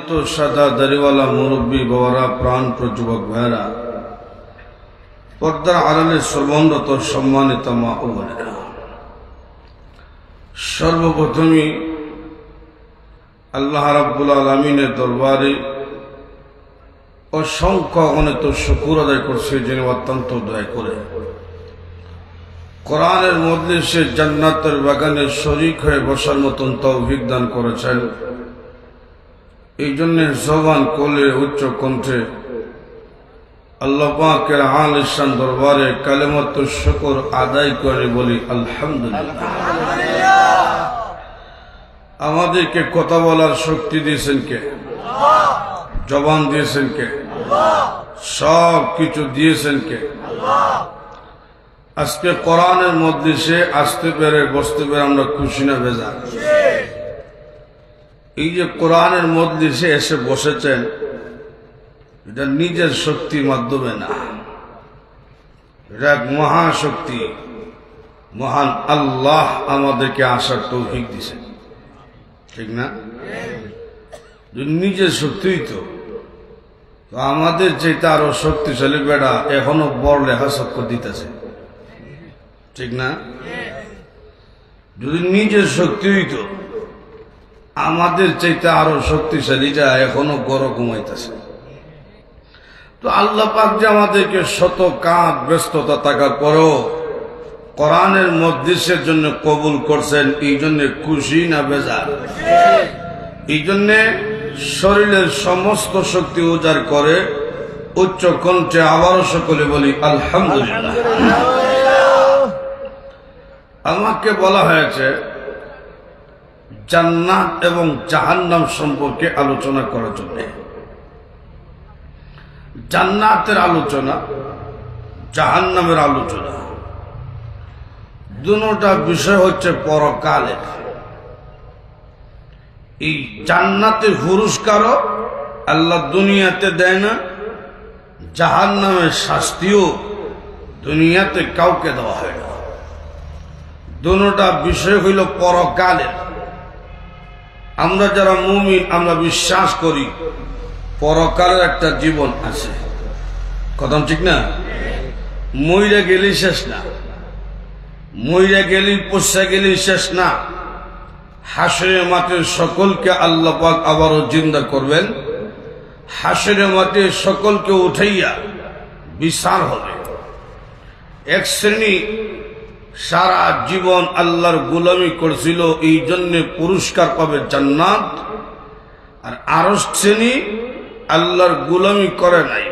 তো সাদা দাড়িওয়ালা মুরব্বী বাবারা, প্রাণ প্রযুবক ভাইরা, পর্দার আড়ালে শ্রবণরত সম্মানিত মা ও বোনেরা, সর্বপ্রথমে আল্লাহ রাব্বুল আলামিনের দরবারে অসংখ্য অগণিত শুকর আদায় করছে, যিনি অত্যন্ত দয়া করে কোরআনের মজলিসে জান্নাতের বাগানে শরীক হয়ে বসার মতন তৌফিক দান করেছেন। এই জন্য জবান কোলে উচ্চ কণ্ঠে আল্লাহ পাকের আলিশান দরবারে কালেমাতুল শুকর আদায় করে বলি আলহামদুলিল্লাহ। আমাদেরকে কথা বলার শক্তি দিয়েছেন কে? জবান দিয়েছেন কে? সব কিছু দিয়েছেন কে? আজকে কোরআনের মজলিসে আসতে পেরে বসতে পেরে আমরা খুশি না বেজার? এই যে কোরআনের মজলিসে এসে বসেছেন, এটা নিজের শক্তির মাধ্যমে না, এটা এক মহাশক্তি, মহান আল্লাহ আমাদেরকে আসার তৌফিক দিয়েছেন, ঠিক না? নিজের শক্তিই তো আমাদের চাইতে আরো শক্তিশালী বেড়া এখনো বড় লেখা চক্কর দিতেছে, ঠিক না? যদি নিজের শক্তি হইতো, আমাদের চাইতে আরো শক্তিশালীটা এখনো গড় ঘুমাইতেছে। তো আল্লাহ পাক যে আমাদেরকে শত কাজ ব্যস্ততা থাকার পরেও কোরআনের মজলিসের জন্য কবুল করছেন, এই জন্য খুশি না বেজার? এই জন্য শরীরের সমস্ত শক্তি উজাড় করে উচ্চ কণ্ঠে আবারও সকলে বলি আলহামদুলিল্লাহ। আমাকে বলা হয়েছে জান্নাত এবং জাহান্নাম সম্পর্কে আলোচনা করার জন্য। জান্নাতের আলোচনা, জাহান্নামের আলোচনা, দুটোটা বিষয় হচ্ছে পরকালের। এই জান্নাতের পুরস্কারও আল্লাহ দুনিয়াতে দেয় না, জাহান্নামের শাস্তিও দুনিয়াতে কাউকে দেওয়া হয় না। দুটোটা বিষয় হইল পরকালের। আমরা যারা মুমিন, আমরা বিশ্বাস করি পরকালের একটা জীবন আছে, কথা ঠিক না? মইরা গেলি শেষ না, মইরা গেলি পোষা গেলি শেষ না। হাসরের মাঠে সকলকে আল্লাহ পাক আবারও জিন্দা করবেন, হাসরের মাঠে সকলকে উঠাইয়া বিচার হবে। এক শ্রেণী সারা জীবন আল্লাহর গোলামি করছিল, এই জন্য পুরস্কার পাবে জান্নাত। আর আরো শ্রেণী আল্লাহর গোলামি করে নাই,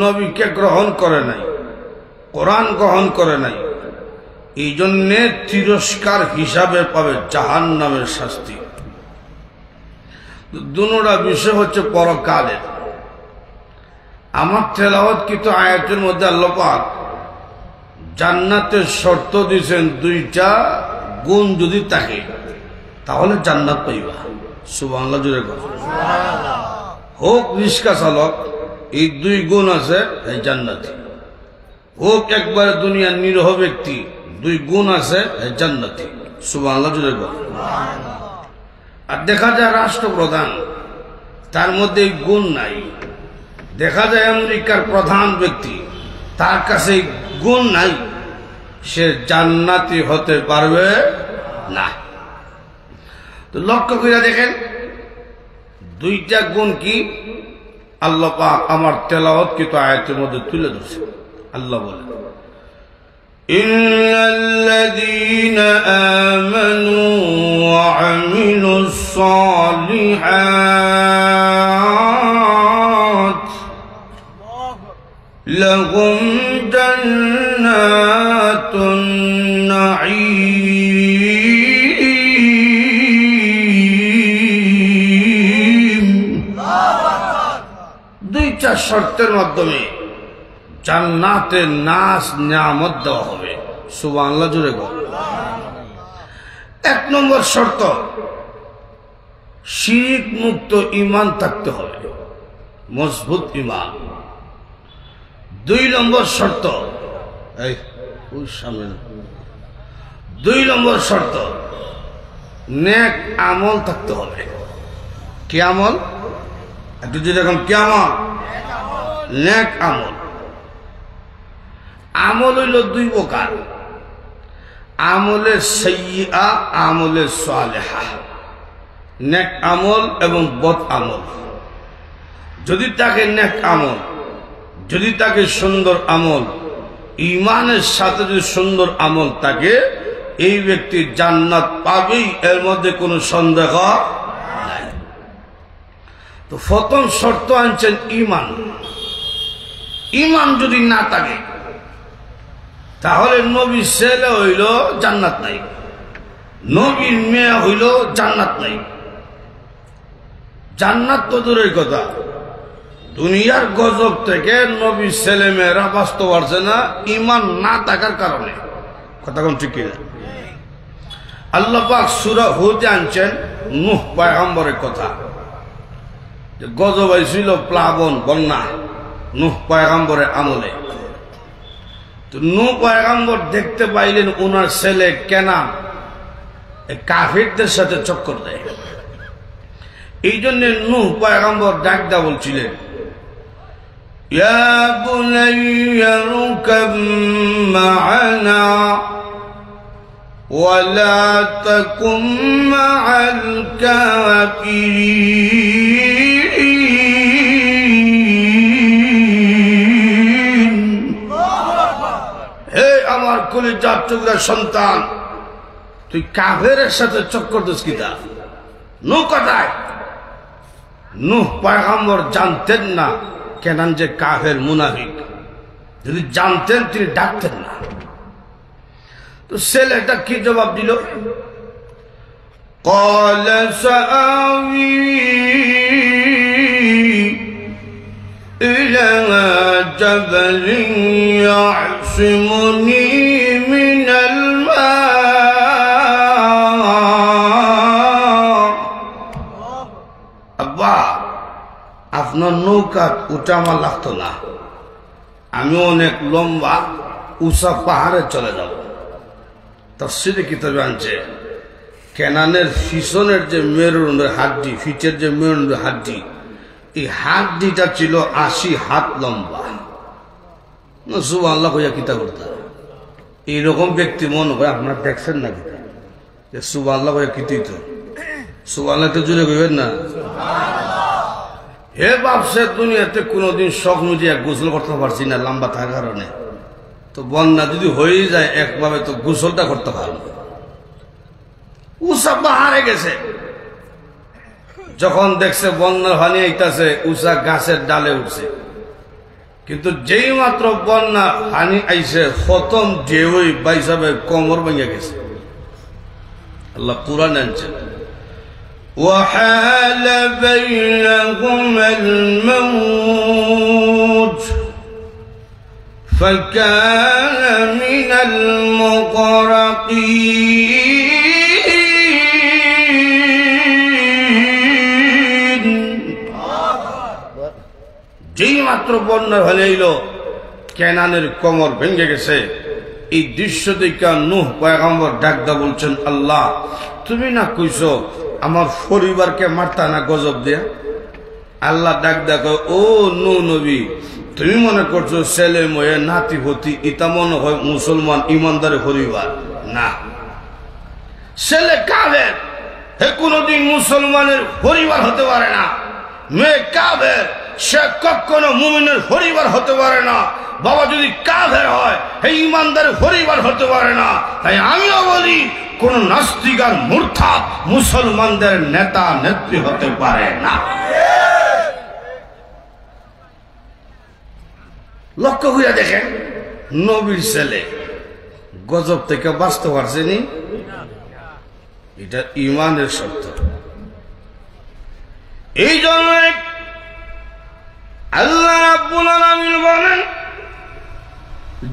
নবীকে গ্রহণ করে নাই, কোরআন গ্রহণ করে নাই, এই জন্য তিরস্কার হিসাবে পাবে জাহান্নামের শাস্তি। দুটোটা বিষয় হচ্ছে পরকালের। আমার তেলাওয়াতকৃত আয়াতের মধ্যে আল্লাহ পাক জান্নাতের শর্ত দিয়েছেন, দুইটা গুণ যদি থাকে তাহলে জান্নাত পাইবা। সুবহানাল্লাহ জুড়ে কথা। হোক রিক্সা চালক, এই দুই গুণ আছে, এই জান্নাতি। হোক একবারে দুনিয়ার নিরহ ব্যক্তি, দুই গুণ আছে, এই জান্নাতি। সুবহানাল্লাহ জুড়ে কথা। আর দেখা যায় রাষ্ট্রপ্রধান, তার মধ্যে এই গুণ নাই। দেখা যায় আমেরিকার প্রধান ব্যক্তি, তার কাছে গুণ নাই, সে জান্নাতি হতে পারবে না। তো লক্ষ্য করে দেখেন দুইটা গুণ কি আল্লাহ পাক আমার তেলাওয়াতকৃত আয়াতের মধ্যে তুলে ধরছে। আল্লাহ বলে, ইন্নাল্লাযীনা আমানু ওয়া আমিলুস সালিহাত লাহুম জান্নাতুন নাঈম। দুইটা শর্তের মাধ্যমে জান্নাতের নাজ নিয়ামত দেওয়া হবে। সুবহানাল্লাহ জুড়ে গো। এক নম্বর শর্ত, শিরক মুক্ত ঈমান থাকতে হবে, মজবুত ঈমান। দুই নম্বর শর্ত, দুই নম্বর শর্ত, নেক আমল থাকতে হবে। কি আমল? একটু যদি এখন কি আমল? নেক আমল। আমল হইল দুই প্রকার, আমলে সাইয়্যিআ, আমলে সালেহা। নেক আমল এবং বদ আমল। যদি তাকে নেক আমল, যদি তাকে সুন্দর আমল, ঈমানের সাথে যদি সুন্দর আমল থাকে, এই ব্যক্তি জান্নাত পাবেই, এর মধ্যে কোনো সন্দেহ নাই। তো প্রথম শর্ত আনছেন ঈমান। ঈমান যদি না থাকে তাহলে নবীর ছেলে হইল জান্নাত নাই, নবীর মেয়ে হইল জান্নাত নাই। জান্নাত তো দূরের কথা, দুনিয়ার গজব থেকে নবীর ছেলে মেয়েরা বাঁচতে পারছে না ঈমান না থাকার কারণে। কথা কোন ঠিক কিনা? আল্লাহ পাক সূরা হুদে আনছেন নূহ পয়গম্বরের কথা, যে গজব হয়েছিল, প্লাবন, বন্যা নূহ পয়গম্বরের আমলে। তো নূহ পয়গম্বর দেখতে পাইলেন ওনার ছেলে কেনান কাফিরদের সাথে চক্কর দেয়। এই জন্য নূহ পয়গম্বর ডাকদা বলছিলেন, ইয়া বুনাইয়া রুকাব মা'ানা ওয়ালা তাকুম মা'আল কাফিরিন। হে আমার কলিজার টুকরা সন্তান, তুই কাফেরের সাথে চক্কর দিস কিনা? নূহ কোথায়? নূহ পয়গম্বর জানতেন না কেনান যে কাফের, মুনাফিক। যদি জানতেন তিনি ডাকতেন না। তো ছেলেটা কি জবাব দিল? قال سآوي إلى جبل يعصمني من الماء। আব্বা, আপনার নৌকা উঠা আমার লাগতো না, আমি অনেক লম্বা উঁচা পাহাড়ে চলে যাব। তাফসীরে কিতাবে আনছে কেনানের পিছনের যে মেরুদণ্ডের হাড্ডি, ফিটের যে মেরুদণ্ডের হাড্ডি, এই হাড্ডিটা ছিল 80 হাত লম্বা। না সুবহানাল্লাহ কইয়া কিতা করতে, এইরকম ব্যক্তি মনে হয় আপনারা দেখছেন না কিতা? যে সুবহানাল্লাহ কইয়া কিতেই তো, সুবহানাল্লাহ তো জুড়ে কইবেন না? হে বাপসে, দুনিয়াতে কোনোদিন শখ মিটিয়ে গোসল করতে পারছি না লম্বা থাকার কারণে। তো বন্যা যদি হয়ে যায় একভাবে, তো গোসলটা করতে পারবো। উষা পাহাড়ে গেছে, যখন দেখছে বন্যার পানি আইতাছে, উষা গাছের ডালে উঠছে। কিন্তু যেই মাত্র বন্যা পানি আইছে, প্রথম ঢেউই বাইসাবে কোমর ভেঙে গেছে। আল্লাহ কুরআন আনছেন, وحال بينهما الموج فكان من المغرقين। যেই মাত্র বন্যা হলে এলো, কেনানের কোমর ভেঙে গেছে। এই দৃশ্য দেখে নূহ পয়গম্বর ডাকদা বলছেন, আল্লাহ তুমি না কইছো আমার পরিবারকে মারতা না গজব দিয়া? আল্লাহ ডাক দেখো, ও নূহ নবী, তুমি মনে করছো ছেলে ময়ে নাতি হতি ইতা মনে হয় মুসলমান ইমানদারের পরিবার? না, ছেলে কাফের, হে কোনদিন মুসলমানের পরিবার হতে পারে না। মেয়ে কাফের, সে কখনো মুমিনের পরিবার হতে পারে না। বাবা যদি কাফের হয়, হে ইমানদারের পরিবার হতে পারে না। তাই আমিও বলি, কোন নাস্তিক আর মুরতাদ মুসলমানদের নেতা নেত্রী হতে পারে না। লক্ষ্য করে দেখেন, নবীর ছেলে গজব থেকে বাঁচতে পারছেনি, এটা ঈমানের শর্ত। এই জন্য আল্লাহ রাব্বুল আলামিন বলেন,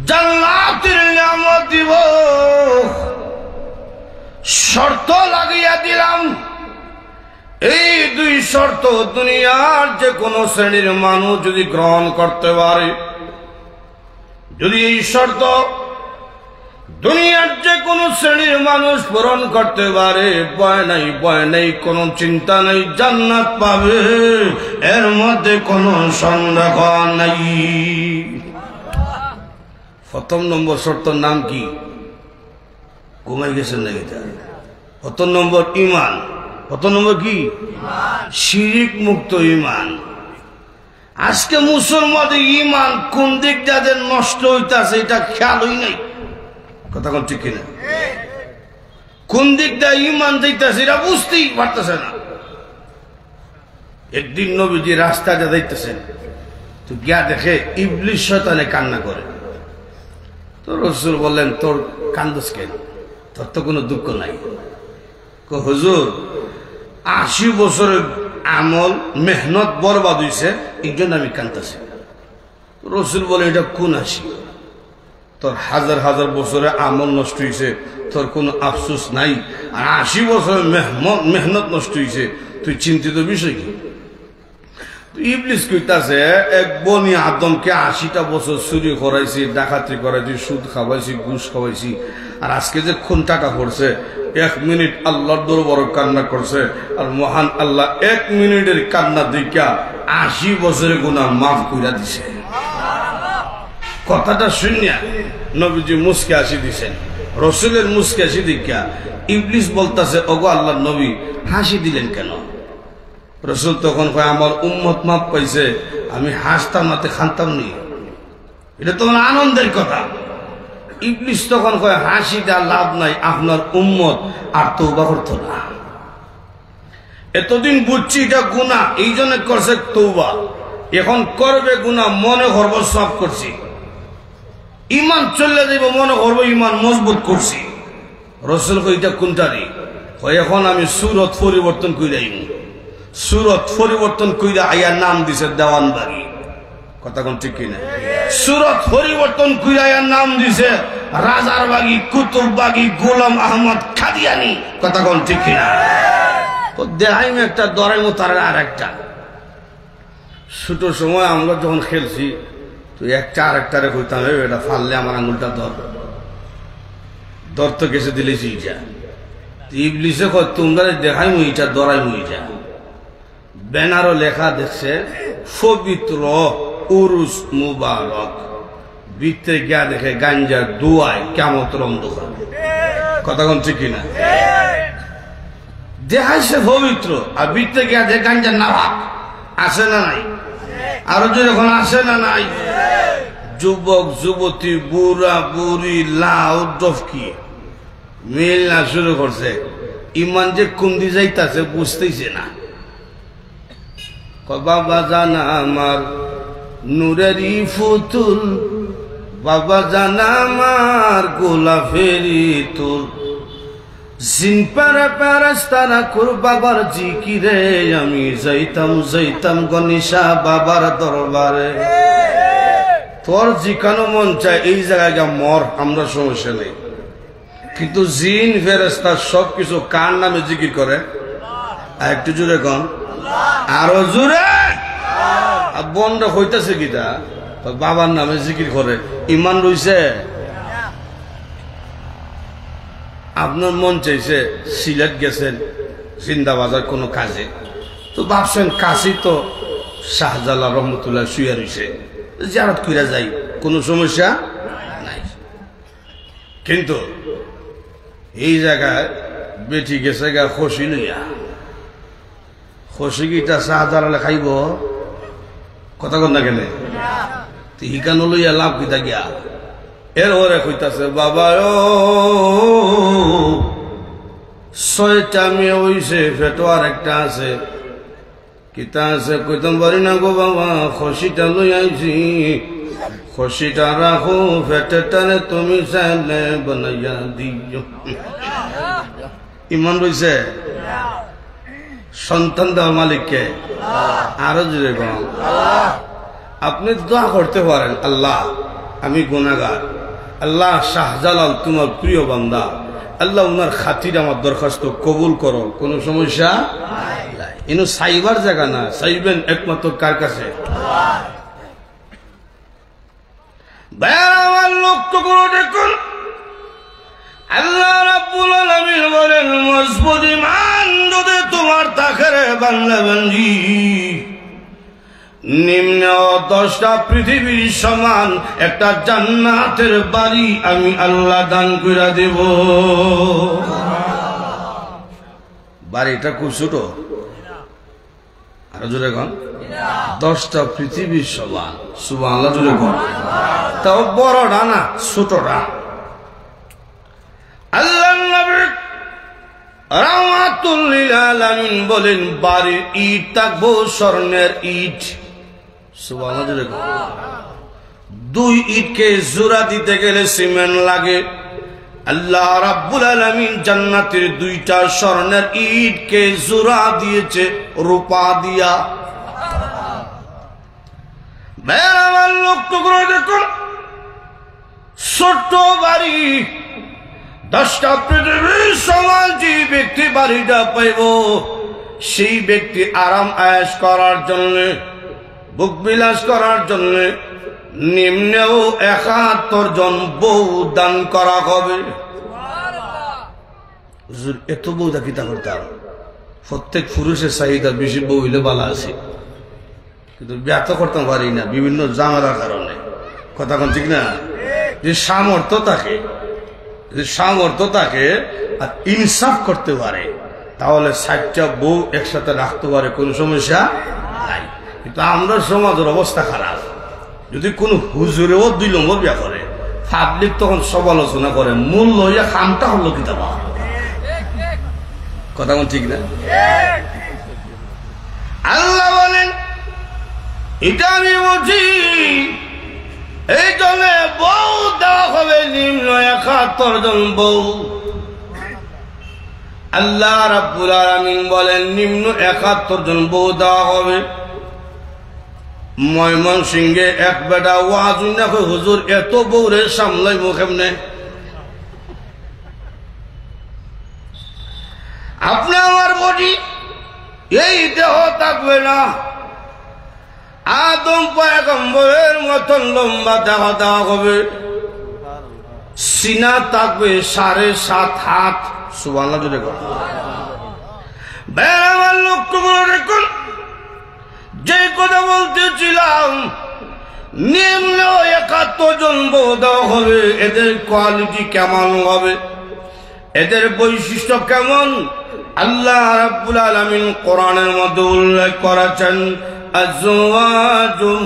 জান্নাতের নিয়ামত দিব, শর্ত লাগিয়ে দিলাম। এই দুই শর্ত দুনিয়ার যে কোনো শ্রেণীর মানুষ যদি গ্রহণ করতে পারে, যদি এই শর্ত দুনিয়ার যে কোনো শ্রেণীর মানুষ পূরণ করতে পারে, ভয় নাই, কোনো চিন্তা নেই, জান্নাত পাবে, এর মধ্যে কোনো সন্দেহ নাই। প্রথম নম্বর শর্তর নাম কি? ঘুমাই গেছেন নাকি? প্রথম নম্বর ঈমান। প্রথম নম্বর কি? শিরিক মুক্ত ঈমান। আজকে মুসলমানদের ঈমান কোন দিক যাদের নষ্ট হইতাছে এটা খেয়ালই নাই। কথা কোন ঠিক কিনা? কোন দিক দিয়ে ঈমান যাইতাছে এটা বুঝতেই পারতেছে না। একদিন নবীজি রাস্তাটা যাইতেছেন, তো গিয়া দেখে ইবলিস শয়তানে কান্না করে। তো রাসূল বললেন, তোর কান্দস কেন? তোর তো কোনো দুঃখ নাই। হুজুর 80 বছরের আমল মেহনত বরবাদ হইছে, এই জন্য আমি কান্দতেছি। রাসূল বলে, এটা কোন 80? তোর হাজার হাজার বছরে আমল নষ্ট হয়েছে, তোর কোনো আফসোস নাই, আর 80 বছরের মেহনত নষ্ট হয়েছে, তুই চিন্তিত বিষয় কি? ইবলিস কইতাছে, এক বনি আদমকে 80টা বছর চুরি করাইছি, ডাকাতি করাইছি, সুদ খাওয়াইছি, ঘুষ খাওয়াইছি, আর আজকে যে খুন টাকা পড়ছে, 1 মিনিট আল্লাহর দরবারে কান্না করছে, আর মহান আল্লাহ 1 মিনিটের কান্না দেখা 80 বছরের গুনাহ মাফ কইরা দিছে। কথাটা শুনিয়া নবীজি মুস্কে হাসি দিছেন। রাসূলের মুস্কে হাসি দেখা ইবলিস বলতাছে, ওগো আল্লাহর নবী, হাসি দিলেন কেন? রাসূল তখন কয়, আমার উম্মত মাপ পাইছে, আমি হাসতাম না, খানতাম নি, এটা তোমার আনন্দের কথা। ইবলিস তখন কয়, হাসি দেওয়ার লাভ নাই, আপনার উম্মত আর তওবা করতো না। এতদিন বুঝছি এটা গুনাহ, এই জন্য করছে তওবা, এখন করবে গুনাহ, মনে করবো সব করছি, ইমান চলে যাইব, মনে করবো ইমান মজবুত করছি। রাসূল কয়, এটা কোনটারি? কয়, এখন আমি সুরত পরিবর্তন কইরাই, সুরত পরিবর্তন কইরা আয়ার নাম দিছে দেওয়ানবাগি। কথা কোন ঠিক কিনা? সুরত পরিবর্তন কইরা আয়ার নাম দিছে রাজারবাগি, কুতুববাগি, গোলাম আহমদ কাদিয়ানি। কথা কোন ঠিক কিনা? তো দেখাইম একটা দরাইমো তার আর একটা। ছোট সময় আমরা যখন খেলছি, তো একটা আর একটারে কইতাম, এটা ফাললে আমার আঙুলটা ধর তো গেছে দিলেছি ইটা। ইবলিসে কয়, তোমরা দেখাইমু ইটা, দরাইমু ইটা। ব্যানারও লেখা দেখছে, পবিত্র উরুস মুবারক। ভিতরে গিয়া দেখে গাঞ্জার দুয়ায় কিয়ামতের অন্ধকার। কথা কোন ঠিক কিনা? দেখাইছে পবিত্র, আর ভিতরে গিয়া দেখে গাঞ্জার নাওয়া আছে না নাই? আরো যখন আসে না নাই? যুবক যুবতী, বুড়া বুড়ি, লাউ ডফকি মিল না শুরু করছে। ইমান যে কুন্দি যাইতাছে বুঝতেইছে না। বাবা জানা আমার নূরেরই ফুতুল, বাবা জানা আমার গোলাপেরই তুল, জিন পারা পারাস্তারা কর বাবার জিকিরে, আমি যাইতাম গনিশা বাবার দরবারে। তোর জিকানো মন চায় এই জায়গায় যা মর, আমরা সমস্যা নেই, কিন্তু জিন ফেরেশতা সবকিছু কার নামে জিকির করে? একটু জোরে কন, আরো জোরে। বন্ধ হইতেছে কিটা? বাবার নামে জিকির করে, ইমান রইছে? আপনার মন চাইছে সিলেট গেছেন জিন্দাবাজার কোনো কাজে, তো ভাবছেন কাশি তো শাহজালাল রহমতুল্লাহ শুয়ে রইছে, জিয়ারত কইরা যাই, কোনো সমস্যা নাই। কিন্তু এই জায়গায় বেটি গেছে গা খসি লইয়া, খসি গিটা শাহজালালে খাইব? কথা কন না গেলে হিকানো লইয়া লাভ কিতা গিয়া। এর ওরে কইতাছে, বাবা ও 6টা মেয়ে হইছে, ফেটো আর একটা আছে, কিতা আছে কইতাম পারি না গো বাবা, খসিটা লই আইছি, খসিটা রাখো, ফেটেটারে তুমি চাইলে বানাইয়া দিও। ইমান রইছে? সন্তান দেওয়ার মালিককে? আরো জোরে বল। আপনি দোয়া করতে পারেন, আল্লাহ আমি গুনাহগার, আল্লাহ শাহজালাল তোমার প্রিয় বান্দা, আল্লাহ উনার খাতির আমার দরখাস্ত কবুল করো, কোনো সমস্যা নাই। ইনো সাইবার জায়গা না, সাইবেন একমাত্র কার কাছে? লক্ষ্য করে দেখুন, আল্লাহ রাব্বুল আলামিন বলেন মজবুত ঈমান যদি তোমার থাকে রে বান্দা বান্দি, নিম্ন 10টা পৃথিবীর সমান একটা জান্নাতের বাড়ি আমি আল্লাহ দান করে দেব। বাড়িটা খুব ছোট, আরো জোরে কন, 10টা পৃথিবীর সমান। সুবহানাল্লাহ জোরে কন। তাও বড়টা না, ছোটটা। আল্লাহ নবী রাহমাতুল লিল আলামিন বলেন বাড়ির ইট থাকবো স্বর্ণের ইট। সুবহানাল্লাহ জোরে কন। 2 ইটকে জোড়া দিতে গেলে সিমেন্ট লাগে। আল্লাহ রাব্বুল আলামিন জান্নাতের 2টা স্বর্ণের ইটকে জোড়া দিয়েছে রূপা দিয়া। বেরাবার লোক টুকরো দেখুন, ছোট্ট বাড়ি, 10টা পৃথিবীর সমান যে ব্যক্তি বাড়িটা পাইব, সেই ব্যক্তি আরাম আয়েশ করার জন্য, বুক বিলাস করার জন্য নিম্নেও 71 জন বউ দান করা হবে। হুজুর এত বউ দাকিতা করতাম, প্রত্যেক পুরুষের চাহিদা বেশি বউ হইলে ভালো আছে, কিন্তু ব্যর্থ করতে পারি না বিভিন্ন জামালার কারণে। কথা কোন ঠিক না? যে সামর্থ্য থাকে আর ইনসাফ করতে পারে, তাহলে 60টা বউ একসাথে রাখতে পারে, কোনো সমস্যা নাই। কিন্তু আমরা সমাজের অবস্থা খারাপ। যদি কোনো হুজুরেও 2 নম্বর বিয়া করে, পাবলিক তখন সমালোচনা করে, মূল লইয়া খামটা হলো কি তা। কথা কোন ঠিক না? আল্লাহ বলেন এটা আমি বলছি, এই জন্য বউ দেওয়া হবে নিম্ন 71 জন বউ। আল্লাহ রাব্বুল আলামিন বলেন নিম্ন 71 জন বউ দেওয়া হবে। ময়মনসিংহে এক বেটা ওয়াজ না কই, হুজুর এত বউরে সামলাইবো কেমনে? আপনি আমার বডি এই দেহ থাকবে না, আদম পয়গম্বরের মতন লম্বা দেহ দেওয়া হবে, সিনা থাকবে 7.5 হাত। সুবহানাল্লাহ জোরে বলুন। বেরাবার লক্ষ্য করে দেখুন, যে কথা বলতেছিলাম, নিম্ন 71 জন বউ দেওয়া হবে। এদের কোয়ালিটি কেমন হবে, এদের বৈশিষ্ট্য কেমন, আল্লাহ রাব্বুল আলামিন কোরআনের মধ্যে উল্লেখ করেছেন, আজওয়াজুম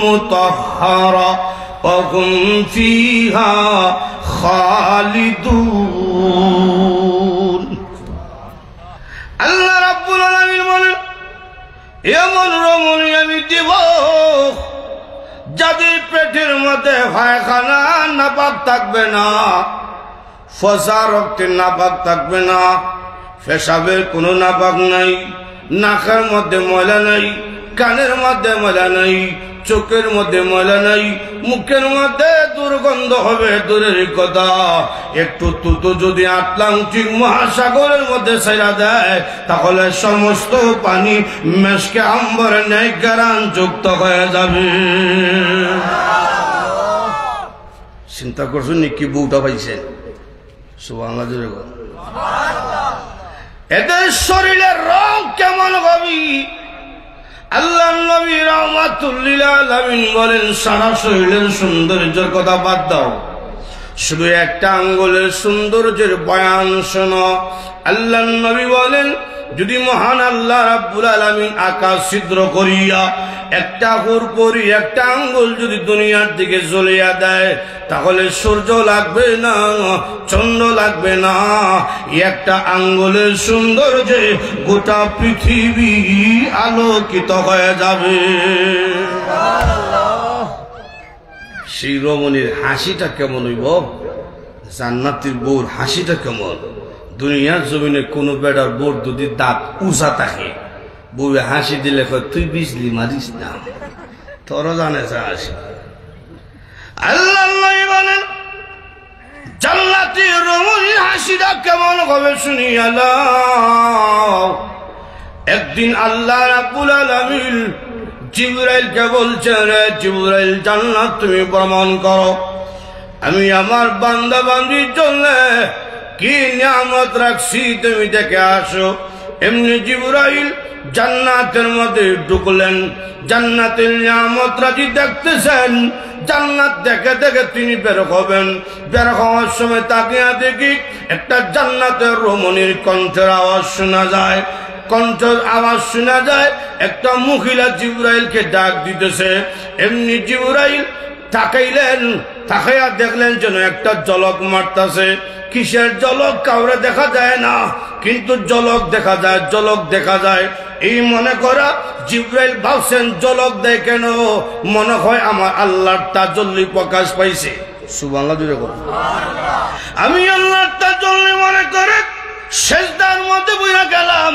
মুতাহহারা ওয়া হুম ফিহা খালিদুন। আল্লাহ রাব্বুল আলামিন বলেন এমন রমণী আমি দিব যাদের পেটের মধ্যে পায়খানা নাপাক থাকবে না, ফসা রক্তের নাপাক থাকবে না, পেশাবের কোনো নাপাক নাই, নাকের মধ্যে ময়লা নাই, কানের মধ্যে ময়লা নাই, চোখের মধ্যে ময়লা নাই, মুখের মধ্যে দুর্গন্ধ হবে দূরের কথা, একটু তুতো যদি আটলান্টিক মহাসাগরের মধ্যে ছেড়া দেয়, তাহলে সমস্ত পানি মেশকে আম্বরের ন্যায় গ্রাণ যুক্ত হয়ে যাবে। চিন্তা করছেন কি বউটা পাইছেন? সুবহানাল্লাহ জোরে বল। এদের শরীরের রং কেমন হবে? আল্লাহ নবী রাহমাতুল লিল আলামিন বলেন সারা শরীরের সৌন্দর্যের কথা বাদ দাও, শুধু একটা আঙ্গুলের সৌন্দর্যের বয়ান শোনো। আল্লাহ নবী বলেন যদি মহান আল্লাহ রাব্বুল আলামিন আকাশ ছিদ্র করিয়া একটা হুরপুরি একটা আঙ্গুল যদি দুনিয়ার দিকে জ্বলিয়া দেয়, তাহলে সূর্য লাগবে না, চন্দ্র লাগবে না, একটা আঙ্গুলের সৌন্দর্যে গোটা পৃথিবী আলোকিত হয়ে যাবে। সেই রমণীর হাসিটা কেমন হইব? জান্নাতের বউর হাসিটা কেমন? দুনিয়ার জমিনে কোন বেড়ার বোর যদি দাঁত উঁচা থাকে, বউয়ে হাসি দিলে তুই বিজলি মারিস না, তোর জানে হাসি। আল্লাহ বলেন জান্নাতের রমণীর হাসিটা কেমন হবে শুনিয়া নাও। একদিন আল্লাহ রাব্বুল আলামিন জিবরাইলকে বলছেন, রে জিবরাইল জান্নাত তুমি ভ্রমণ করো। আমি আমার বান্দা বান্দির জন্য কি নিয়ামত রাখছি তুমি দেখে আসো। এমনি জিবরাইল জান্নাতের মধ্যে ঢুকলেন, জান্নাতের নিয়ামত রাজি দেখতেছেন। জান্নাত দেখে দেখে তিনি বের হবেন। বের হওয়ার সময় তাকিয়া দেখি একটা জান্নাতের রমণীর কণ্ঠের আওয়াজ শোনা যায়। কণ্ঠের আওয়াজ শোনা যায়, একটা মহিলা জিবরাইলকে ডাক দিতেছে। এমনি জিবরাইল তাকাইলেন, তাকাইয়া দেখলেন যেন একটা জলক মারতাছে। কিসের জলক কাউরে দেখা যায় না, কিন্তু জলক দেখা যায়, জলক দেখা যায়। এই মনে করা জিবরাইল ভাবছেন জলক দেয় কেন, মনে হয় আমার আল্লাহর তাজাল্লি প্রকাশ পাইছে। সুবহানাল্লাহ জুড়ে বলুন। আমি আল্লাহর তাজাল্লি মনে করে সেজদার মধ্যে বইয়া গেলাম।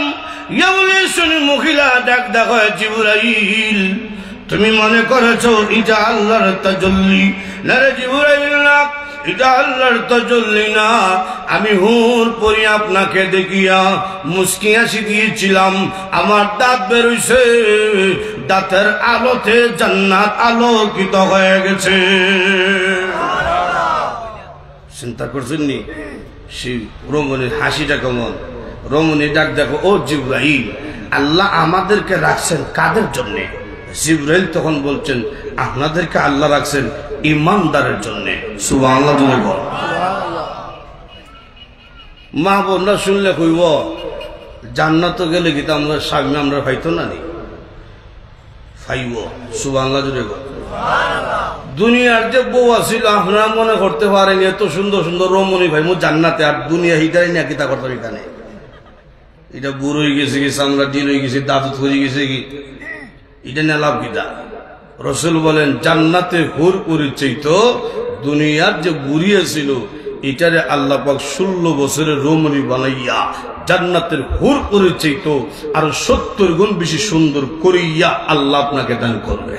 ইয়াবলি শুনি মহিলা ডাক দেখো, জিবরাইল তুমি মনে করেছো এটা আল্লাহর তাজাল্লি? না রে জিবরাইল, না, এটা আল্লাহর তাজাল্লি না। আমি হুর পরি আপনাকে দেখিয়া মুস্কি হাসি দিয়েছিলাম, আমার দাঁত বেরোইছে, দাঁতের আলোতে জান্নাত আলোকিত হয়ে গেছে। চিন্তা করছেন নি সেই রমণীর হাসিটা কেমন? রমণী ডাক দেখো, ও জিবরাইল, আল্লাহ আমাদেরকে রাখছেন কাদের জন্যে? জিবরাইল তখন বলছেন, আপনাদেরকে আল্লাহ রাখছেন ইমানদারের জন্যে। সুবহানাল্লাহ জুড়ে বল। মা বোনরা শুনলে কইব জান্নাত গেলে কি আমরা স্বামী আমরা পাইতো না নি? পাইব। সুবহানাল্লাহ জুড়ে বল। দুনিয়ার যে বউ আছিল আপনারা মনে করতে পারেন এত সুন্দর সুন্দর রমণী ভাই মো জান্নাতে, আর দুনিয়া হিটাই না কিতা করতাম এখানে। এটা বুড়ো হয়ে গেছে কি, চামড়া ডিল হয়ে গেছে, দাঁত হয়ে গেছে কি, এটা নিয়ে লাভ কিতা? রসুল বলেন জান্নাতে হুর পরিচিত দুনিয়ার যে বুড়িয়ে ছিল এটারে আল্লাহ পাক 16 বছরের রমণী বানাইয়া জান্নাতের হুর পরিচিত আর 70 গুণ বেশি সুন্দর করিয়া আল্লাহ আপনাকে দান করবে।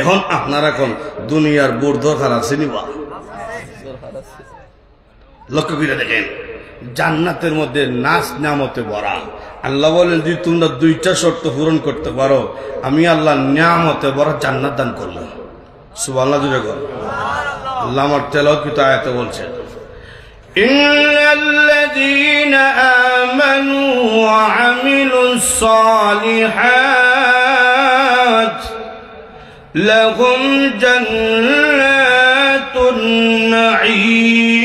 এখন আপনারা এখন দুনিয়ার বুড় দরকার আছে নিবা? লক্ষ্য করে দেখেন জান্নাতের মধ্যে নাচ নামতে ভরা। আল্লাহ বলেন যদি তোমরা 2টা শর্ত পূরণ করতে পারো আমি আল্লাহ নিয়ামতে ভরা জান্নাত দান করব। সুবহানাল্লাহ জুড়ে বল। আল্লাহ আমার তেলাওয়াত আয়াতে বলছেন, ইন্নাল্লাযীনা আমানু ওয়া আমিলুস সালিহাত লাহুম জান্নাতুন নাঈম।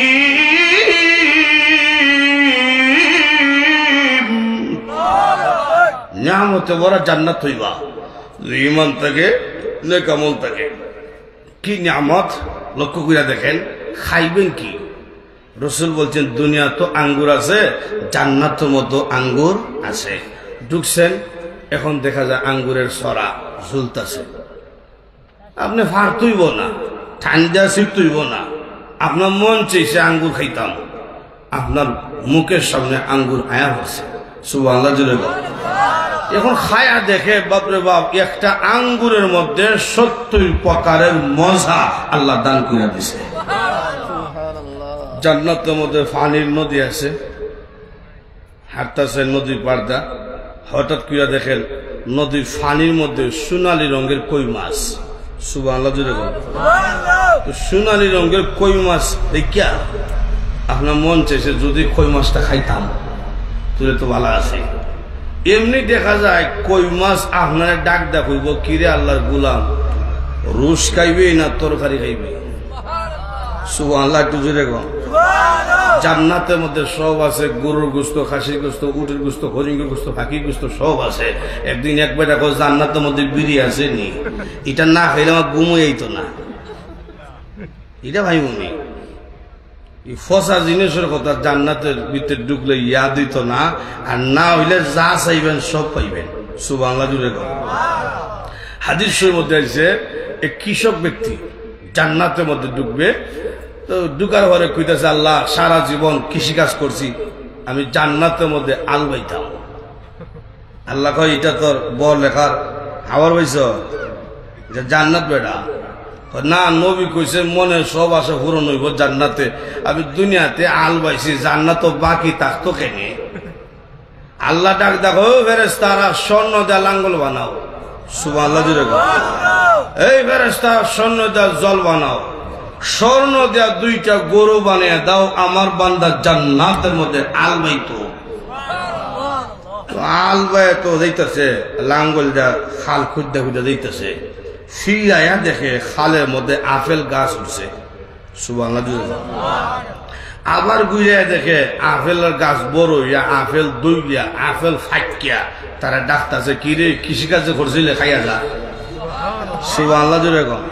নিয়ামতে ভরা জান্নাত হইবা ঈমান থেকে, নেক আমল থেকে। কি নিয়ামত লক্ষ্য করে দেখেন। খাইবেন কি? রসুল বলছেন দুনিয়া তো আঙ্গুর আছে, জান্নাতের মতো আঙ্গুর আছে। ঢুকছেন, এখন দেখা যায় আঙ্গুরের সরা ঝুলতেছে। আপনি ফার তুইব না, ঠান্ডা শীত তুইব না, আপনার মন চাইছে আঙ্গুর খাইতাম, আপনার মুখের সামনে আঙ্গুর আয়া হচ্ছে। সুবহানাল্লাহ জুড়ে বল। এখন খায়া দেখে বাপরে বাপ, একটা আঙ্গুরের মধ্যে 70 প্রকারের মজা আল্লাহ দান করে দিছে। জান্নাতের মধ্যে পানির নদী আছে, হাঁটতেছে নদীর পাড়দা, হঠাৎ করে দেখেন নদীর পানির মধ্যে সোনালী রঙের কই মাছ। সুবহানাল্লাহ জুড়ে বল। সোনালী রঙের কই মাছ দেখিয়া আপনার মন চাইছে যদি কই মাছটা খাইতাম তুলে তো ভালো আছে। এমনি দেখা যায় কই মাছ আপনার ডাক দেখব, কিরে আল্লাহর গুলাম রুশ খাইবে না তরকারি খাইবে? সুবহানাল্লাহ একটু জোরে কম। জান্নাতের মধ্যে সব আছে, গরুর গোস্ত, খাসির গোস্ত, উটের গোস্ত, হরিণের গোস্ত, পাখির গোস্ত সব আছে। একদিন একবার দেখো জান্নাতের মধ্যে বিড়ি আছে নি, এটা না খাইলে আমার ঘুমই আইতো না। এটা ভাই মনে এই ফসা জিনিসের কথা জান্নাতের ভিতরে ঢুকলে ইয়া দিত না, আর না হইলে যা চাইবেন সব পাইবেন। সুবহানাল্লাহ জুড়ে কম। হাদিসের মধ্যে আছে এক কৃষক ব্যক্তি জান্নাতের মধ্যে ঢুকবে, তো ঢুকার পরে কইতেছে আল্লাহ সারা জীবন কৃষিকাজ করছি, আমি জান্নাতের মধ্যে আল বাইতাম। আল্লাহ কয় এটা তোর বড় লেখার হাওয়ার বইছ, এটা জান্নাত বেটা। না, নবী কইছে মনে সব আশা পূরণ হইব জান্নাতে, আমি দুনিয়াতে আল বাইছি, জান্নাত বাকি থাকতো কেনে? আল্লাহ ডাক দেখো ফেরেশতারা স্বর্ণ দা লাঙ্গল বানাও। সুবহানাল্লাহ জুড়ে এই ফেরেশতা স্বর্ণ দা জল বানাও। স্বর্ণ দেয়া 2টা গরু বানিয়ে দাও, আমার বান্দা জান্নাতের মধ্যে আলবাইতো। আলবায় তো যাইতেছে, লাঙ্গল যা খাল খুঁজতে খুঁজতে যাইতেছে, ফিরাইয়া দেখে খালের মধ্যে আপেল গাছ উঠছে। সুবহানাল্লাহ। আবার গুইয়া দেখে আপেলের গাছ বড় হইয়া আপেল দইয়া আপেল ফাইকিয়া, তারা ডাকতেছে কি রে কৃষিকাজে করছিলে খাইয়া যা। সুবহানাল্লাহ জোরে কম।